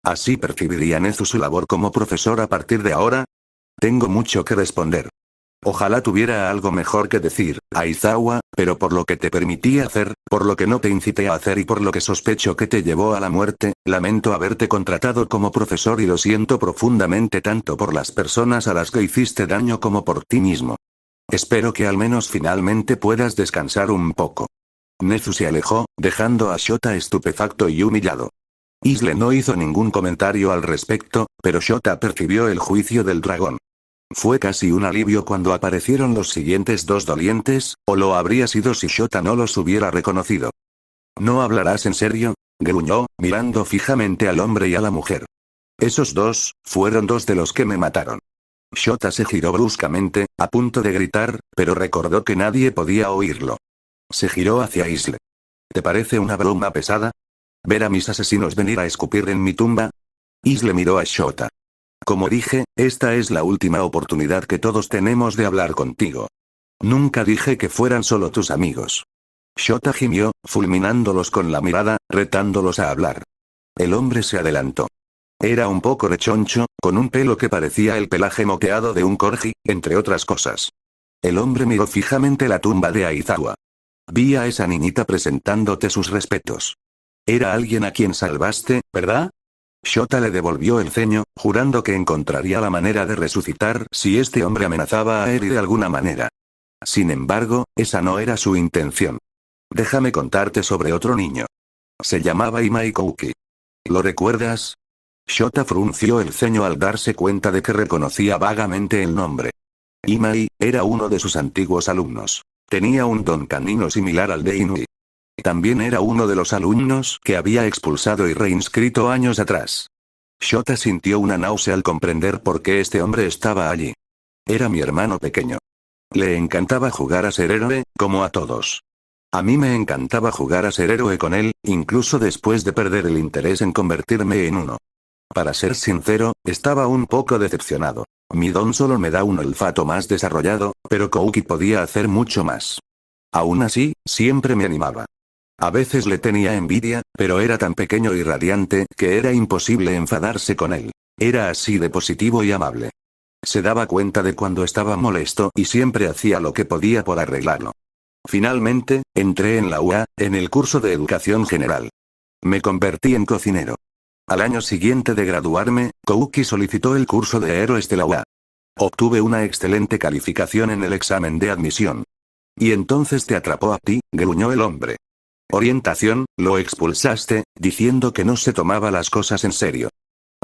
¿Así percibiría Nezu su labor como profesor a partir de ahora? Tengo mucho que responder. Ojalá tuviera algo mejor que decir, Aizawa, pero por lo que te permití hacer, por lo que no te incité a hacer y por lo que sospecho que te llevó a la muerte, lamento haberte contratado como profesor y lo siento profundamente tanto por las personas a las que hiciste daño como por ti mismo. Espero que al menos finalmente puedas descansar un poco. Nezu se alejó, dejando a Shota estupefacto y humillado. Isle no hizo ningún comentario al respecto, pero Shota percibió el juicio del dragón. Fue casi un alivio cuando aparecieron los siguientes dos dolientes, o lo habría sido si Shota no los hubiera reconocido. ¿No hablarás en serio?, gruñó, mirando fijamente al hombre y a la mujer. Esos dos, fueron dos de los que me mataron. Shota se giró bruscamente, a punto de gritar, pero recordó que nadie podía oírlo. Se giró hacia Isle. ¿Te parece una broma pesada? ¿Ver a mis asesinos venir a escupir en mi tumba? Isle miró a Shota. Como dije, esta es la última oportunidad que todos tenemos de hablar contigo. Nunca dije que fueran solo tus amigos. Shota gimió, fulminándolos con la mirada, retándolos a hablar. El hombre se adelantó. Era un poco rechoncho, con un pelo que parecía el pelaje moteado de un corgi, entre otras cosas. El hombre miró fijamente la tumba de Aizawa. Vi a esa niñita presentándote sus respetos. Era alguien a quien salvaste, ¿verdad? Shota le devolvió el ceño, jurando que encontraría la manera de resucitar si este hombre amenazaba a Eri de alguna manera. Sin embargo, esa no era su intención. Déjame contarte sobre otro niño. Se llamaba Imai Kouki. ¿Lo recuerdas? Shota frunció el ceño al darse cuenta de que reconocía vagamente el nombre. Imai era uno de sus antiguos alumnos. Tenía un don canino similar al de Inui. También era uno de los alumnos que había expulsado y reinscrito años atrás. Shota sintió una náusea al comprender por qué este hombre estaba allí. Era mi hermano pequeño. Le encantaba jugar a ser héroe, como a todos. A mí me encantaba jugar a ser héroe con él, incluso después de perder el interés en convertirme en uno. Para ser sincero, estaba un poco decepcionado. Mi don solo me da un olfato más desarrollado, pero Kouki podía hacer mucho más. Aún así, siempre me animaba. A veces le tenía envidia, pero era tan pequeño y radiante que era imposible enfadarse con él. Era así de positivo y amable. Se daba cuenta de cuando estaba molesto y siempre hacía lo que podía por arreglarlo. Finalmente, entré en la UA, en el curso de educación general. Me convertí en cocinero. Al año siguiente de graduarme, Kouki solicitó el curso de héroes de la UA. Obtuve una excelente calificación en el examen de admisión. Y entonces te atrapó a ti, gruñó el hombre. Orientación, lo expulsaste, diciendo que no se tomaba las cosas en serio.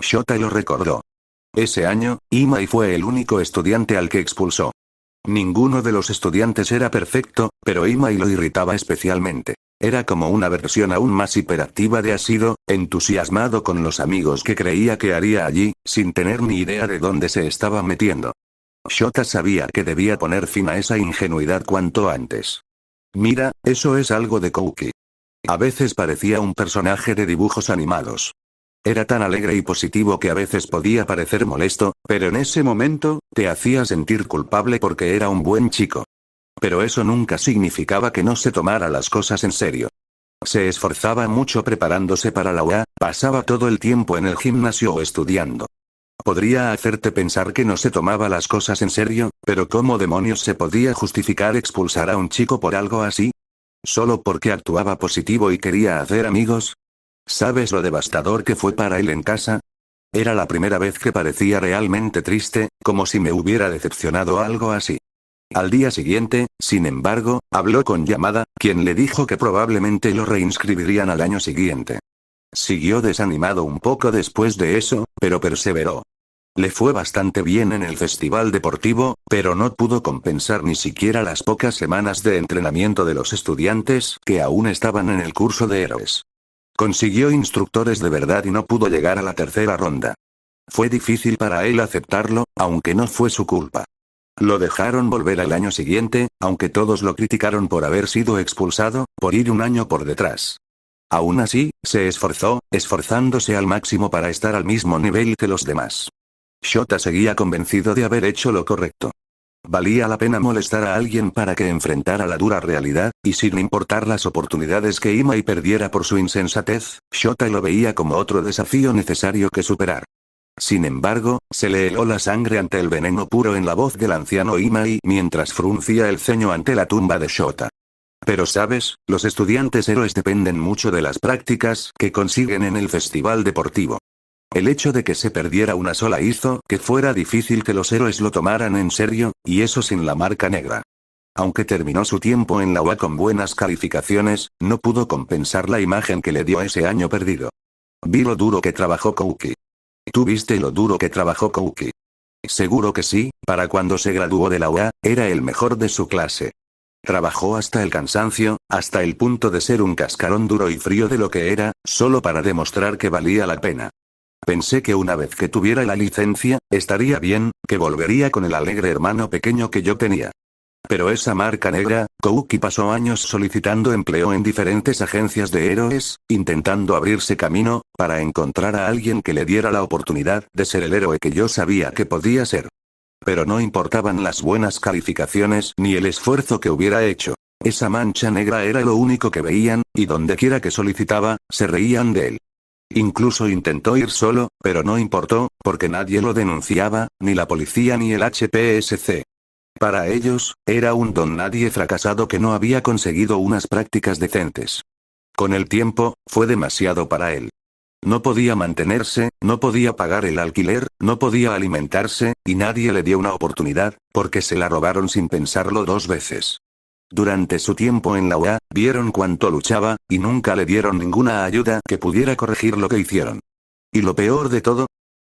Shota lo recordó. Ese año, Imai fue el único estudiante al que expulsó. Ninguno de los estudiantes era perfecto, pero Imai lo irritaba especialmente. Era como una versión aún más hiperactiva de Asido, entusiasmado con los amigos que creía que haría allí, sin tener ni idea de dónde se estaba metiendo. Shota sabía que debía poner fin a esa ingenuidad cuanto antes. Mira, eso es algo de Kouki. A veces parecía un personaje de dibujos animados. Era tan alegre y positivo que a veces podía parecer molesto, pero en ese momento, te hacía sentir culpable porque era un buen chico. Pero eso nunca significaba que no se tomara las cosas en serio. Se esforzaba mucho preparándose para la UA, pasaba todo el tiempo en el gimnasio o estudiando. Podría hacerte pensar que no se tomaba las cosas en serio, pero ¿cómo demonios se podía justificar expulsar a un chico por algo así? ¿Solo porque actuaba positivo y quería hacer amigos? ¿Sabes lo devastador que fue para él en casa? Era la primera vez que parecía realmente triste, como si me hubiera decepcionado algo así. Al día siguiente, sin embargo, habló con Yamada, quien le dijo que probablemente lo reinscribirían al año siguiente. Siguió desanimado un poco después de eso, pero perseveró. Le fue bastante bien en el festival deportivo, pero no pudo compensar ni siquiera las pocas semanas de entrenamiento de los estudiantes que aún estaban en el curso de héroes. Consiguió instructores de verdad y no pudo llegar a la tercera ronda. Fue difícil para él aceptarlo, aunque no fue su culpa. Lo dejaron volver al año siguiente, aunque todos lo criticaron por haber sido expulsado, por ir un año por detrás. Aún así, se esforzó, esforzándose al máximo para estar al mismo nivel que los demás. Shota seguía convencido de haber hecho lo correcto. Valía la pena molestar a alguien para que enfrentara la dura realidad, y sin importar las oportunidades que Imai perdiera por su insensatez, Shota lo veía como otro desafío necesario que superar. Sin embargo, se le heló la sangre ante el veneno puro en la voz del anciano Imai mientras fruncía el ceño ante la tumba de Shota. Pero sabes, los estudiantes héroes dependen mucho de las prácticas que consiguen en el festival deportivo. El hecho de que se perdiera una sola hizo que fuera difícil que los héroes lo tomaran en serio, y eso sin la marca negra. Aunque terminó su tiempo en la UA con buenas calificaciones, no pudo compensar la imagen que le dio ese año perdido. Vi lo duro que trabajó Kouki. ¿Tú viste lo duro que trabajó Kouki? Seguro que sí, para cuando se graduó de la UA, era el mejor de su clase. Trabajó hasta el cansancio, hasta el punto de ser un cascarón duro y frío de lo que era, solo para demostrar que valía la pena. Pensé que una vez que tuviera la licencia, estaría bien, que volvería con el alegre hermano pequeño que yo tenía. Pero esa marca negra, Kouki pasó años solicitando empleo en diferentes agencias de héroes, intentando abrirse camino, para encontrar a alguien que le diera la oportunidad de ser el héroe que yo sabía que podía ser. Pero no importaban las buenas calificaciones ni el esfuerzo que hubiera hecho. Esa mancha negra era lo único que veían, y dondequiera que solicitaba, se reían de él. Incluso intentó ir solo, pero no importó, porque nadie lo denunciaba, ni la policía ni el HPSC. Para ellos, era un don nadie fracasado que no había conseguido unas prácticas decentes. Con el tiempo, fue demasiado para él. No podía mantenerse, no podía pagar el alquiler, no podía alimentarse, y nadie le dio una oportunidad, porque se la robaron sin pensarlo dos veces. Durante su tiempo en la UA, vieron cuánto luchaba, y nunca le dieron ninguna ayuda que pudiera corregir lo que hicieron. Y lo peor de todo,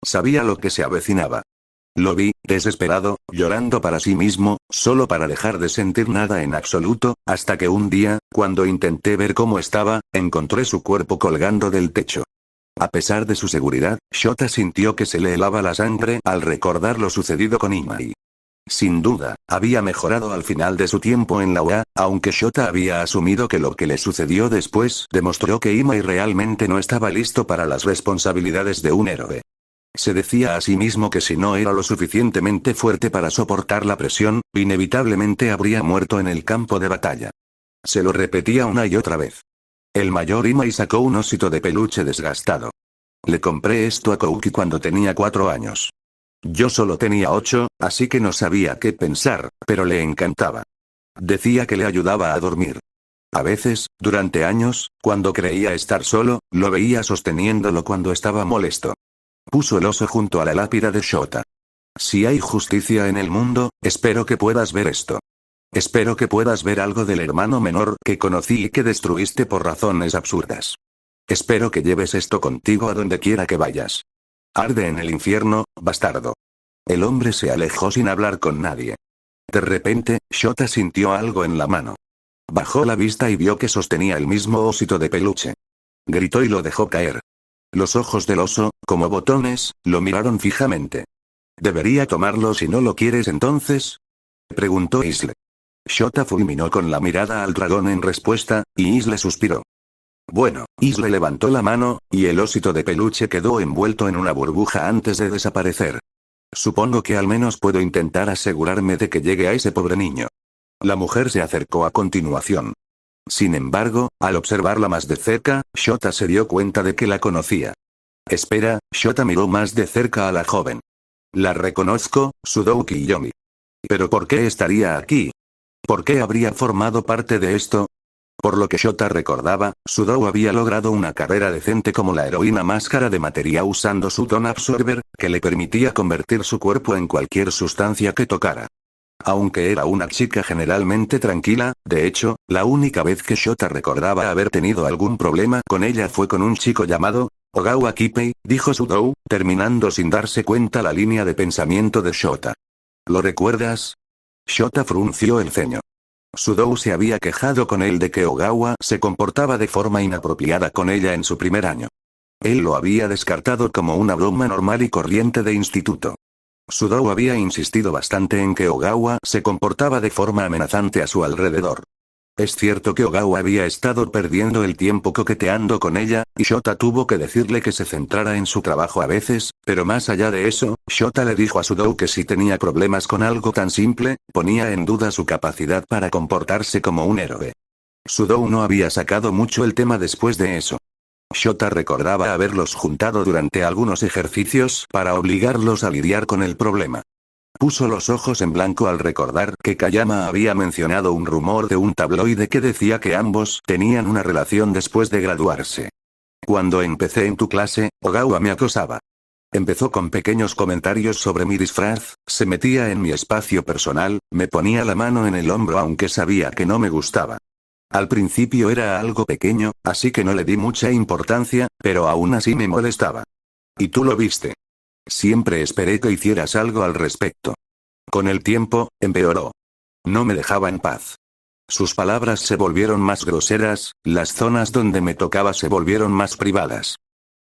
sabía lo que se avecinaba. Lo vi, desesperado, llorando para sí mismo, solo para dejar de sentir nada en absoluto, hasta que un día, cuando intenté ver cómo estaba, encontré su cuerpo colgando del techo. A pesar de su seguridad, Shota sintió que se le helaba la sangre al recordar lo sucedido con Imai. Sin duda, había mejorado al final de su tiempo en la UA, aunque Shota había asumido que lo que le sucedió después demostró que Imai realmente no estaba listo para las responsabilidades de un héroe. Se decía a sí mismo que si no era lo suficientemente fuerte para soportar la presión, inevitablemente habría muerto en el campo de batalla. Se lo repetía una y otra vez. El mayor Imai sacó un osito de peluche desgastado. Le compré esto a Kouki cuando tenía 4 años. Yo solo tenía 8, así que no sabía qué pensar, pero le encantaba. Decía que le ayudaba a dormir. A veces, durante años, cuando creía estar solo, lo veía sosteniéndolo cuando estaba molesto. Puso el oso junto a la lápida de Shota. Si hay justicia en el mundo, espero que puedas ver esto. Espero que puedas ver algo del hermano menor que conocí y que destruiste por razones absurdas. Espero que lleves esto contigo a donde quiera que vayas. Arde en el infierno, bastardo. El hombre se alejó sin hablar con nadie. De repente, Shota sintió algo en la mano. Bajó la vista y vio que sostenía el mismo osito de peluche. Gritó y lo dejó caer. Los ojos del oso, como botones, lo miraron fijamente. ¿Debería tomarlo si no lo quieres entonces?, preguntó Isle. Shota fulminó con la mirada al dragón en respuesta, y Isle suspiró. Bueno, Isle levantó la mano, y el osito de peluche quedó envuelto en una burbuja antes de desaparecer. Supongo que al menos puedo intentar asegurarme de que llegue a ese pobre niño. La mujer se acercó a continuación. Sin embargo, al observarla más de cerca, Shota se dio cuenta de que la conocía. Espera, Shota miró más de cerca a la joven. La reconozco, Sudou Kiyomi. ¿Pero por qué estaría aquí? ¿Por qué habría formado parte de esto? Por lo que Shota recordaba, Sudou había logrado una carrera decente como la heroína máscara de materia usando su Tone Absorber, que le permitía convertir su cuerpo en cualquier sustancia que tocara. Aunque era una chica generalmente tranquila, de hecho, la única vez que Shota recordaba haber tenido algún problema con ella fue con un chico llamado Ogawa Kipei, dijo Sudou, terminando sin darse cuenta la línea de pensamiento de Shota. ¿Lo recuerdas? Shota frunció el ceño. Sudou se había quejado con él de que Ogawa se comportaba de forma inapropiada con ella en su primer año. Él lo había descartado como una broma normal y corriente de instituto. Sudou había insistido bastante en que Ogawa se comportaba de forma amenazante a su alrededor. Es cierto que Ogawa había estado perdiendo el tiempo coqueteando con ella, y Shota tuvo que decirle que se centrara en su trabajo a veces, pero más allá de eso, Shota le dijo a Sudou que si tenía problemas con algo tan simple, ponía en duda su capacidad para comportarse como un héroe. Sudou no había sacado mucho el tema después de eso. Shota recordaba haberlos juntado durante algunos ejercicios para obligarlos a lidiar con el problema. Puso los ojos en blanco al recordar que Kayama había mencionado un rumor de un tabloide que decía que ambos tenían una relación después de graduarse. Cuando empecé en tu clase, Ogawa me acosaba. Empezó con pequeños comentarios sobre mi disfraz, se metía en mi espacio personal, me ponía la mano en el hombro aunque sabía que no me gustaba. Al principio era algo pequeño, así que no le di mucha importancia, pero aún así me molestaba. ¿Y tú lo viste? Siempre esperé que hicieras algo al respecto. Con el tiempo, empeoró. No me dejaba en paz. Sus palabras se volvieron más groseras, las zonas donde me tocaba se volvieron más privadas.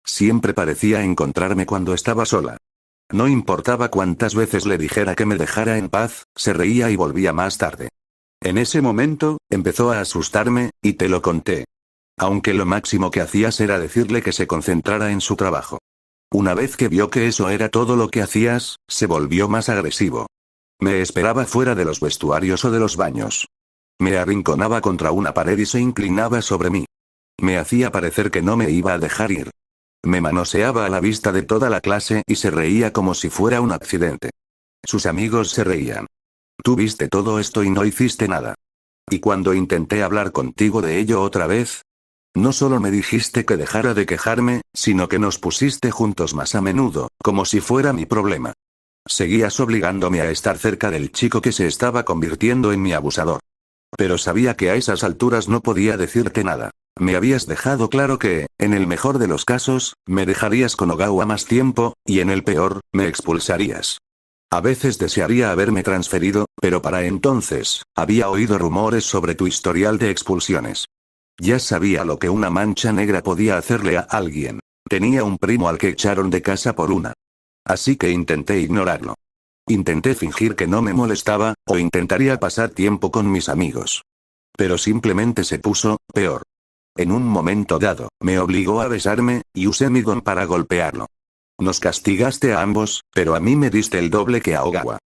Siempre parecía encontrarme cuando estaba sola. No importaba cuántas veces le dijera que me dejara en paz, se reía y volvía más tarde. En ese momento, empezó a asustarme, y te lo conté. Aunque lo máximo que hacías era decirle que se concentrara en su trabajo. Una vez que vio que eso era todo lo que hacías, se volvió más agresivo. Me esperaba fuera de los vestuarios o de los baños. Me arrinconaba contra una pared y se inclinaba sobre mí. Me hacía parecer que no me iba a dejar ir. Me manoseaba a la vista de toda la clase y se reía como si fuera un accidente. Sus amigos se reían. Tú viste todo esto y no hiciste nada. Y cuando intenté hablar contigo de ello otra vez, no solo me dijiste que dejara de quejarme, sino que nos pusiste juntos más a menudo, como si fuera mi problema. Seguías obligándome a estar cerca del chico que se estaba convirtiendo en mi abusador. Pero sabía que a esas alturas no podía decirte nada. Me habías dejado claro que, en el mejor de los casos, me dejarías con Ogawa más tiempo, y en el peor, me expulsarías. A veces desearía haberme transferido, pero para entonces, había oído rumores sobre tu historial de expulsiones. Ya sabía lo que una mancha negra podía hacerle a alguien. Tenía un primo al que echaron de casa por una. Así que intenté ignorarlo. Intenté fingir que no me molestaba, o intentaría pasar tiempo con mis amigos. Pero simplemente se puso peor. En un momento dado, me obligó a besarme, y usé mi don para golpearlo. Nos castigaste a ambos, pero a mí me diste el doble que a Ogawa.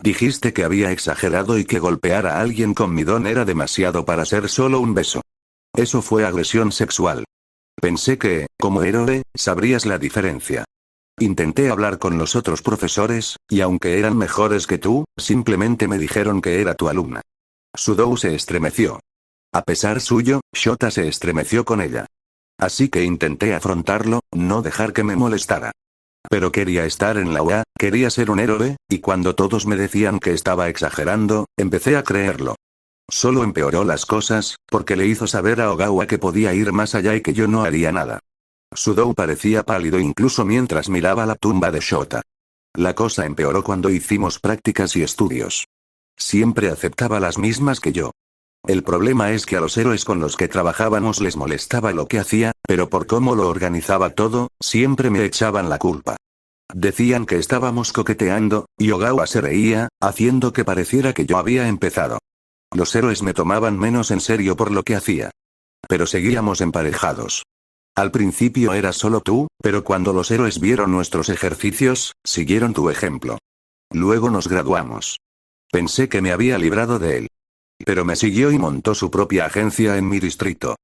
Dijiste que había exagerado y que golpear a alguien con mi don era demasiado para ser solo un beso. Eso fue agresión sexual. Pensé que, como héroe, sabrías la diferencia. Intenté hablar con los otros profesores, y aunque eran mejores que tú, simplemente me dijeron que era tu alumna. Sudou se estremeció. A pesar suyo, Shota se estremeció con ella. Así que intenté afrontarlo, no dejar que me molestara. Pero quería estar en la UA, quería ser un héroe, y cuando todos me decían que estaba exagerando, empecé a creerlo. Solo empeoró las cosas, porque le hizo saber a Ogawa que podía ir más allá y que yo no haría nada. Sudou parecía pálido incluso mientras miraba la tumba de Shota. La cosa empeoró cuando hicimos prácticas y estudios. Siempre aceptaba las mismas que yo. El problema es que a los héroes con los que trabajábamos les molestaba lo que hacía, pero por cómo lo organizaba todo, siempre me echaban la culpa. Decían que estábamos coqueteando, y Ogawa se reía, haciendo que pareciera que yo había empezado. Los héroes me tomaban menos en serio por lo que hacía. Pero seguíamos emparejados. Al principio era solo tú, pero cuando los héroes vieron nuestros ejercicios, siguieron tu ejemplo. Luego nos graduamos. Pensé que me había librado de él. Pero me siguió y montó su propia agencia en mi distrito.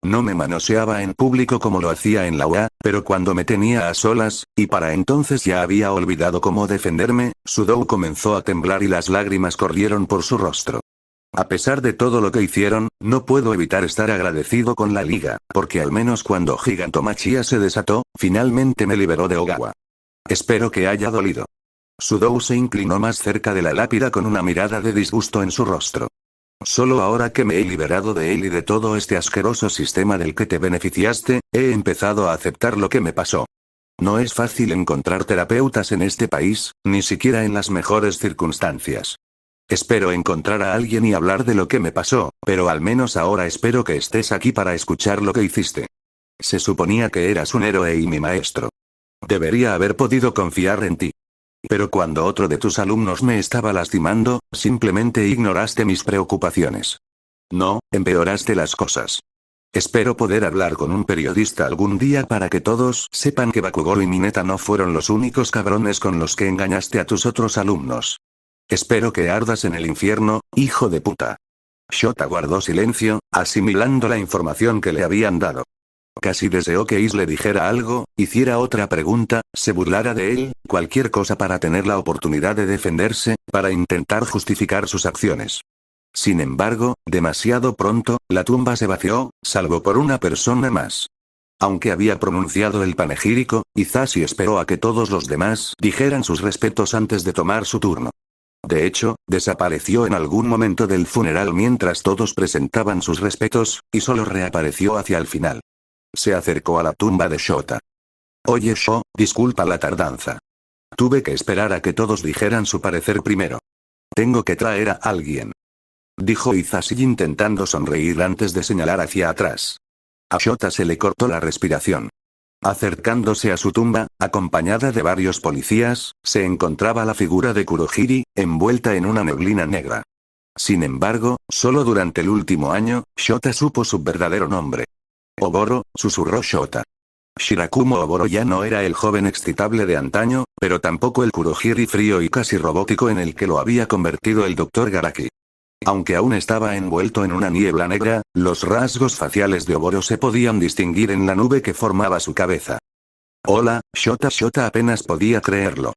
No me manoseaba en público como lo hacía en la UA, pero cuando me tenía a solas, y para entonces ya había olvidado cómo defenderme, Sudou comenzó a temblar y las lágrimas corrieron por su rostro. A pesar de todo lo que hicieron, no puedo evitar estar agradecido con la liga, porque al menos cuando Gigantomachia se desató, finalmente me liberó de Ogawa. Espero que haya dolido. Sudou se inclinó más cerca de la lápida con una mirada de disgusto en su rostro. Solo ahora que me he liberado de él y de todo este asqueroso sistema del que te beneficiaste, he empezado a aceptar lo que me pasó. No es fácil encontrar terapeutas en este país, ni siquiera en las mejores circunstancias. Espero encontrar a alguien y hablar de lo que me pasó, pero al menos ahora espero que estés aquí para escuchar lo que hiciste. Se suponía que eras un héroe y mi maestro. Debería haber podido confiar en ti. Pero cuando otro de tus alumnos me estaba lastimando, simplemente ignoraste mis preocupaciones. No, empeoraste las cosas. Espero poder hablar con un periodista algún día para que todos sepan que Bakugou y Mineta no fueron los únicos cabrones con los que engañaste a tus otros alumnos. Espero que ardas en el infierno, hijo de puta. Shota guardó silencio, asimilando la información que le habían dado. Casi deseó que Is le dijera algo, hiciera otra pregunta, se burlara de él, cualquier cosa para tener la oportunidad de defenderse, para intentar justificar sus acciones. Sin embargo, demasiado pronto, la tumba se vació, salvo por una persona más. Aunque había pronunciado el panegírico, Hisashi esperó a que todos los demás dijeran sus respetos antes de tomar su turno. De hecho, desapareció en algún momento del funeral mientras todos presentaban sus respetos, y solo reapareció hacia el final. Se acercó a la tumba de Shota. Oye Sho, disculpa la tardanza. Tuve que esperar a que todos dijeran su parecer primero. Tengo que traer a alguien. Dijo Hisashi intentando sonreír antes de señalar hacia atrás. A Shota se le cortó la respiración. Acercándose a su tumba, acompañada de varios policías, se encontraba la figura de Kurohiri, envuelta en una neblina negra. Sin embargo, solo durante el último año, Shota supo su verdadero nombre. Oboro, susurró Shota. Shirakumo Oboro ya no era el joven excitable de antaño, pero tampoco el Kurohiri frío y casi robótico en el que lo había convertido el Dr. Garaki. Aunque aún estaba envuelto en una niebla negra, los rasgos faciales de Oboro se podían distinguir en la nube que formaba su cabeza. Hola, Shota. Shota apenas podía creerlo.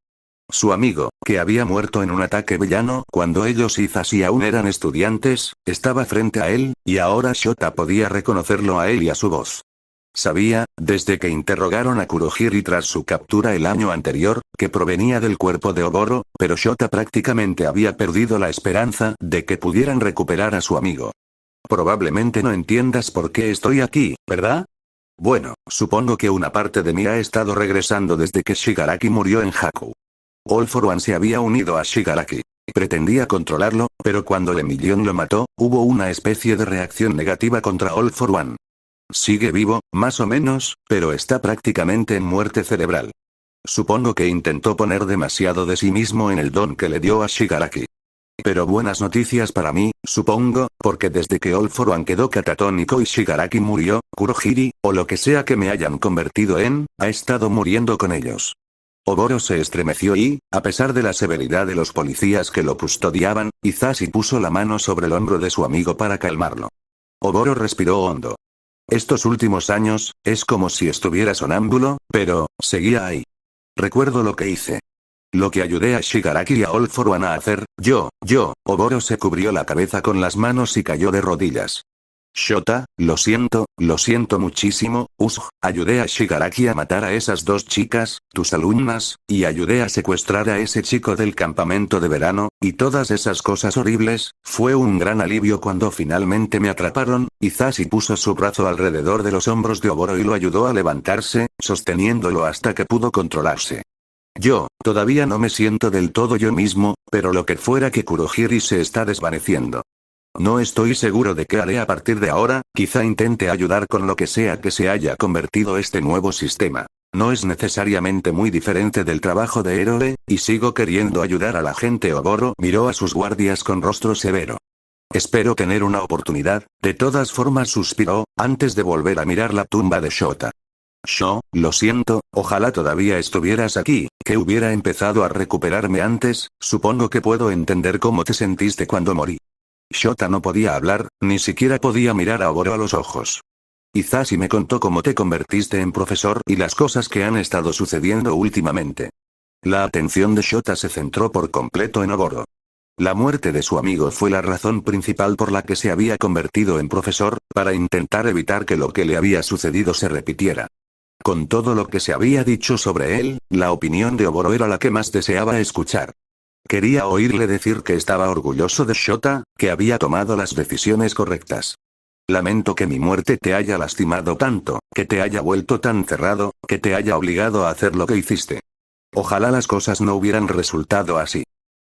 Su amigo, que había muerto en un ataque villano cuando ellos y Hisashi aún eran estudiantes, estaba frente a él, y ahora Shota podía reconocerlo a él y a su voz. Sabía, desde que interrogaron a Kurohiri tras su captura el año anterior, que provenía del cuerpo de Oboro, pero Shota prácticamente había perdido la esperanza de que pudieran recuperar a su amigo. Probablemente no entiendas por qué estoy aquí, ¿verdad? Bueno, supongo que una parte de mí ha estado regresando desde que Shigaraki murió en Haku. All for One se había unido a Shigaraki. Pretendía controlarlo, pero cuando Lemillion lo mató, hubo una especie de reacción negativa contra All for One. Sigue vivo, más o menos, pero está prácticamente en muerte cerebral. Supongo que intentó poner demasiado de sí mismo en el don que le dio a Shigaraki. Pero buenas noticias para mí, supongo, porque desde que All for One quedó catatónico y Shigaraki murió, Kurohiri, o lo que sea que me hayan convertido en, ha estado muriendo con ellos. Oboro se estremeció y, a pesar de la severidad de los policías que lo custodiaban, Hisashi puso la mano sobre el hombro de su amigo para calmarlo. Oboro respiró hondo. Estos últimos años, es como si estuviera sonámbulo, pero, seguía ahí. Recuerdo lo que hice. Lo que ayudé a Shigaraki y a All for One a hacer, Oboro se cubrió la cabeza con las manos y cayó de rodillas. Shota, lo siento muchísimo, ayudé a Shigaraki a matar a esas dos chicas, tus alumnas, y ayudé a secuestrar a ese chico del campamento de verano, y todas esas cosas horribles, fue un gran alivio cuando finalmente me atraparon. Hisashi puso su brazo alrededor de los hombros de Oboro y lo ayudó a levantarse, sosteniéndolo hasta que pudo controlarse. Yo, todavía no me siento del todo yo mismo, pero lo que fuera que Kurohiri se está desvaneciendo. No estoy seguro de qué haré a partir de ahora, quizá intente ayudar con lo que sea que se haya convertido este nuevo sistema. No es necesariamente muy diferente del trabajo de héroe, y sigo queriendo ayudar a la gente. Oboro miró a sus guardias con rostro severo. Espero tener una oportunidad, de todas formas suspiró, antes de volver a mirar la tumba de Shota. Lo siento, ojalá todavía estuvieras aquí, que hubiera empezado a recuperarme antes, supongo que puedo entender cómo te sentiste cuando morí. Shota no podía hablar, ni siquiera podía mirar a Oboro a los ojos. Hisashi me contó cómo te convertiste en profesor y las cosas que han estado sucediendo últimamente. La atención de Shota se centró por completo en Oboro. La muerte de su amigo fue la razón principal por la que se había convertido en profesor, para intentar evitar que lo que le había sucedido se repitiera. Con todo lo que se había dicho sobre él, la opinión de Oboro era la que más deseaba escuchar. Quería oírle decir que estaba orgulloso de Shota, que había tomado las decisiones correctas. Lamento que mi muerte te haya lastimado tanto, que te haya vuelto tan cerrado, que te haya obligado a hacer lo que hiciste. Ojalá las cosas no hubieran resultado así.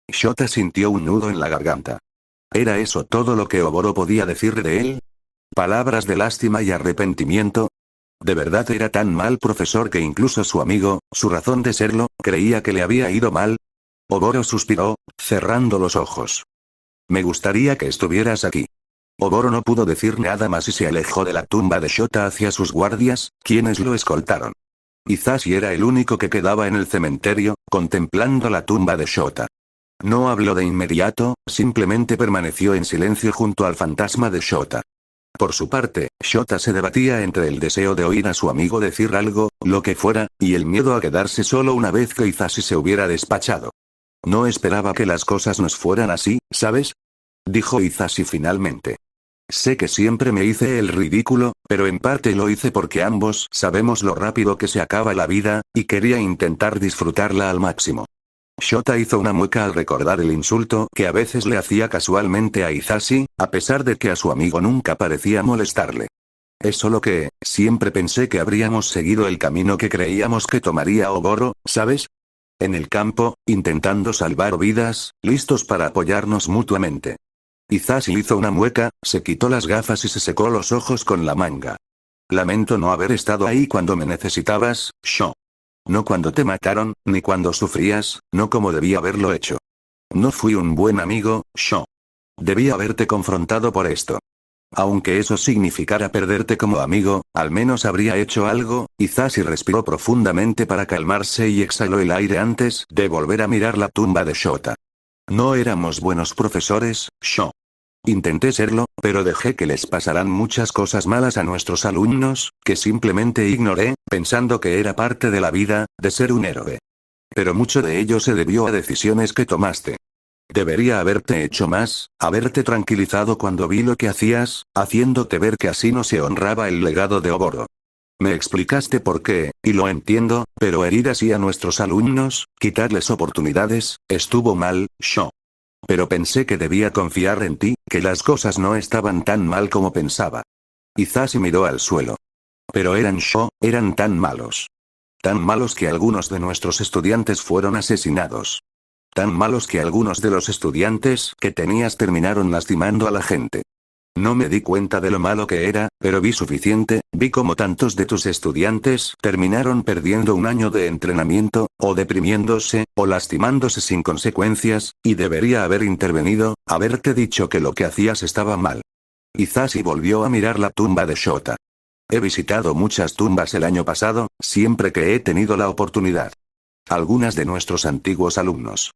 Shota sintió un nudo en la garganta. ¿Era eso todo lo que Oboro podía decir de él? ¿Palabras de lástima y arrepentimiento? ¿De verdad era tan mal profesor que incluso su amigo, su razón de serlo, creía que le había ido mal? Oboro suspiró, cerrando los ojos. Me gustaría que estuvieras aquí. Oboro no pudo decir nada más y se alejó de la tumba de Shota hacia sus guardias, quienes lo escoltaron. Hisashi era el único que quedaba en el cementerio, contemplando la tumba de Shota. No habló de inmediato, simplemente permaneció en silencio junto al fantasma de Shota. Por su parte, Shota se debatía entre el deseo de oír a su amigo decir algo, lo que fuera, y el miedo a quedarse solo una vez que Hisashi se hubiera despachado. No esperaba que las cosas nos fueran así, ¿sabes? Dijo Hisashi finalmente. Sé que siempre me hice el ridículo, pero en parte lo hice porque ambos sabemos lo rápido que se acaba la vida, y quería intentar disfrutarla al máximo. Shota hizo una mueca al recordar el insulto que a veces le hacía casualmente a Hisashi, a pesar de que a su amigo nunca parecía molestarle. Es solo que, siempre pensé que habríamos seguido el camino que creíamos que tomaría Oboro, ¿sabes? En el campo, intentando salvar vidas, listos para apoyarnos mutuamente. Hisashi hizo una mueca, se quitó las gafas y se secó los ojos con la manga. Lamento no haber estado ahí cuando me necesitabas, Sho. No cuando te mataron, ni cuando sufrías, no como debía haberlo hecho. No fui un buen amigo, Sho. Debía haberte confrontado por esto. Aunque eso significara perderte como amigo, al menos habría hecho algo. Hisashi respiró profundamente para calmarse y exhaló el aire antes de volver a mirar la tumba de Shota. No éramos buenos profesores, Sho. Intenté serlo, pero dejé que les pasaran muchas cosas malas a nuestros alumnos, que simplemente ignoré, pensando que era parte de la vida, de ser un héroe. Pero mucho de ello se debió a decisiones que tomaste. Debería haberte hecho más, haberte tranquilizado cuando vi lo que hacías, haciéndote ver que así no se honraba el legado de Oboro. Me explicaste por qué, y lo entiendo, pero herir así a nuestros alumnos, quitarles oportunidades, estuvo mal, Sho. Pero pensé que debía confiar en ti, que las cosas no estaban tan mal como pensaba. Hisashi miró al suelo. Pero eran tan malos. Tan malos que algunos de nuestros estudiantes fueron asesinados. Tan malos que algunos de los estudiantes que tenías terminaron lastimando a la gente. No me di cuenta de lo malo que era, pero vi suficiente, vi cómo tantos de tus estudiantes terminaron perdiendo un año de entrenamiento, o deprimiéndose, o lastimándose sin consecuencias, y debería haber intervenido, haberte dicho que lo que hacías estaba mal. Hisashi volvió a mirar la tumba de Shota. He visitado muchas tumbas el año pasado, siempre que he tenido la oportunidad. Algunas de nuestros antiguos alumnos.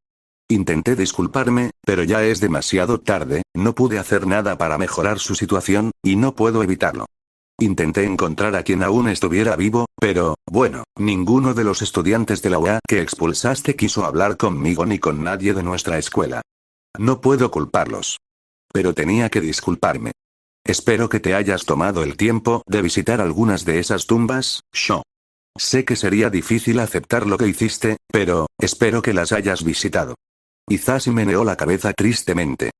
Intenté disculparme, pero ya es demasiado tarde, no pude hacer nada para mejorar su situación, y no puedo evitarlo. Intenté encontrar a quien aún estuviera vivo, pero, bueno, ninguno de los estudiantes de la UA que expulsaste quiso hablar conmigo ni con nadie de nuestra escuela. No puedo culparlos. Pero tenía que disculparme. Espero que te hayas tomado el tiempo de visitar algunas de esas tumbas, Sho. Sé que sería difícil aceptar lo que hiciste, pero, espero que las hayas visitado. Hisashi meneó la cabeza tristemente.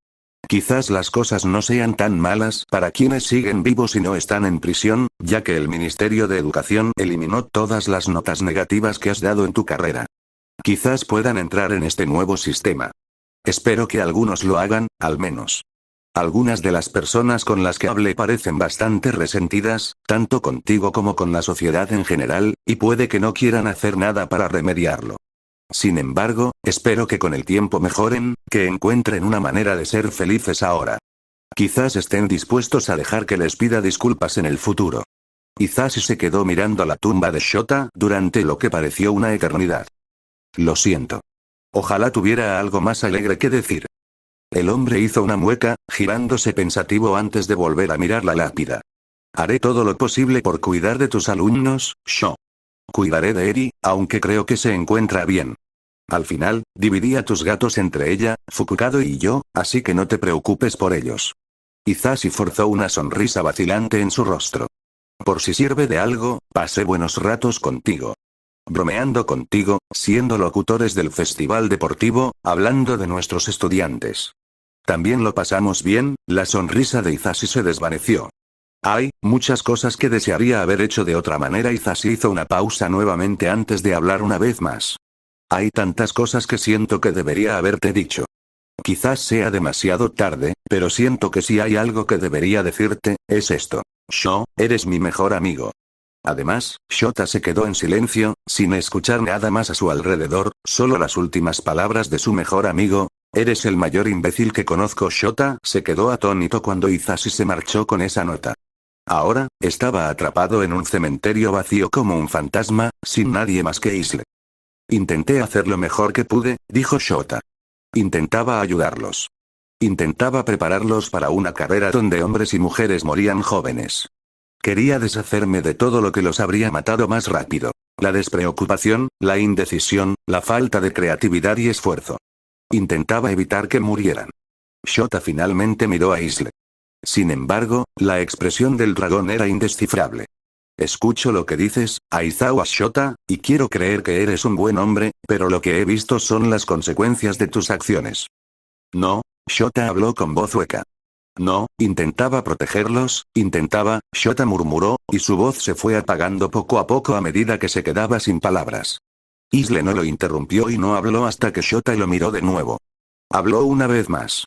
Quizás las cosas no sean tan malas para quienes siguen vivos y no están en prisión, ya que el Ministerio de Educación eliminó todas las notas negativas que has dado en tu carrera. Quizás puedan entrar en este nuevo sistema. Espero que algunos lo hagan, al menos. Algunas de las personas con las que hablé parecen bastante resentidas, tanto contigo como con la sociedad en general, y puede que no quieran hacer nada para remediarlo. Sin embargo, espero que con el tiempo mejoren, que encuentren una manera de ser felices ahora. Quizás estén dispuestos a dejar que les pida disculpas en el futuro. Hisashi se quedó mirando la tumba de Shota durante lo que pareció una eternidad. Lo siento. Ojalá tuviera algo más alegre que decir. El hombre hizo una mueca, girándose pensativo antes de volver a mirar la lápida. Haré todo lo posible por cuidar de tus alumnos, Sho. Cuidaré de Eri, aunque creo que se encuentra bien. Al final, dividí a tus gatos entre ella, Fukukado y yo, así que no te preocupes por ellos. Hisashi forzó una sonrisa vacilante en su rostro. Por si sirve de algo, pasé buenos ratos contigo. Bromeando contigo, siendo locutores del festival deportivo, hablando de nuestros estudiantes. También lo pasamos bien, la sonrisa de Hisashi se desvaneció. Hay muchas cosas que desearía haber hecho de otra manera. Hisashi hizo una pausa nuevamente antes de hablar una vez más. Hay tantas cosas que siento que debería haberte dicho. Quizás sea demasiado tarde, pero siento que si hay algo que debería decirte, es esto. Sho, eres mi mejor amigo. Además, Shota se quedó en silencio, sin escuchar nada más a su alrededor, solo las últimas palabras de su mejor amigo. Eres el mayor imbécil que conozco. Shota se quedó atónito cuando Hisashi se marchó con esa nota. Ahora, estaba atrapado en un cementerio vacío como un fantasma, sin nadie más que Isle. Intenté hacer lo mejor que pude, dijo Shota. Intentaba ayudarlos. Intentaba prepararlos para una carrera donde hombres y mujeres morían jóvenes. Quería deshacerme de todo lo que los habría matado más rápido. La despreocupación, la indecisión, la falta de creatividad y esfuerzo. Intentaba evitar que murieran. Shota finalmente miró a Isle. Sin embargo, la expresión del dragón era indescifrable. Escucho lo que dices, Aizawa Shota, y quiero creer que eres un buen hombre, pero lo que he visto son las consecuencias de tus acciones. No, Shota habló con voz hueca. No, intentaba protegerlos, Shota murmuró, y su voz se fue apagando poco a poco a medida que se quedaba sin palabras. Isle no lo interrumpió y no habló hasta que Shota lo miró de nuevo. Habló una vez más.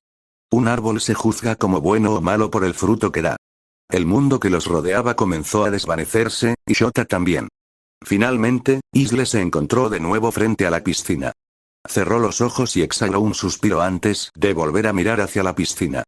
Un árbol se juzga como bueno o malo por el fruto que da. El mundo que los rodeaba comenzó a desvanecerse, y Shota también. Finalmente, Isle se encontró de nuevo frente a la piscina. Cerró los ojos y exhaló un suspiro antes de volver a mirar hacia la piscina.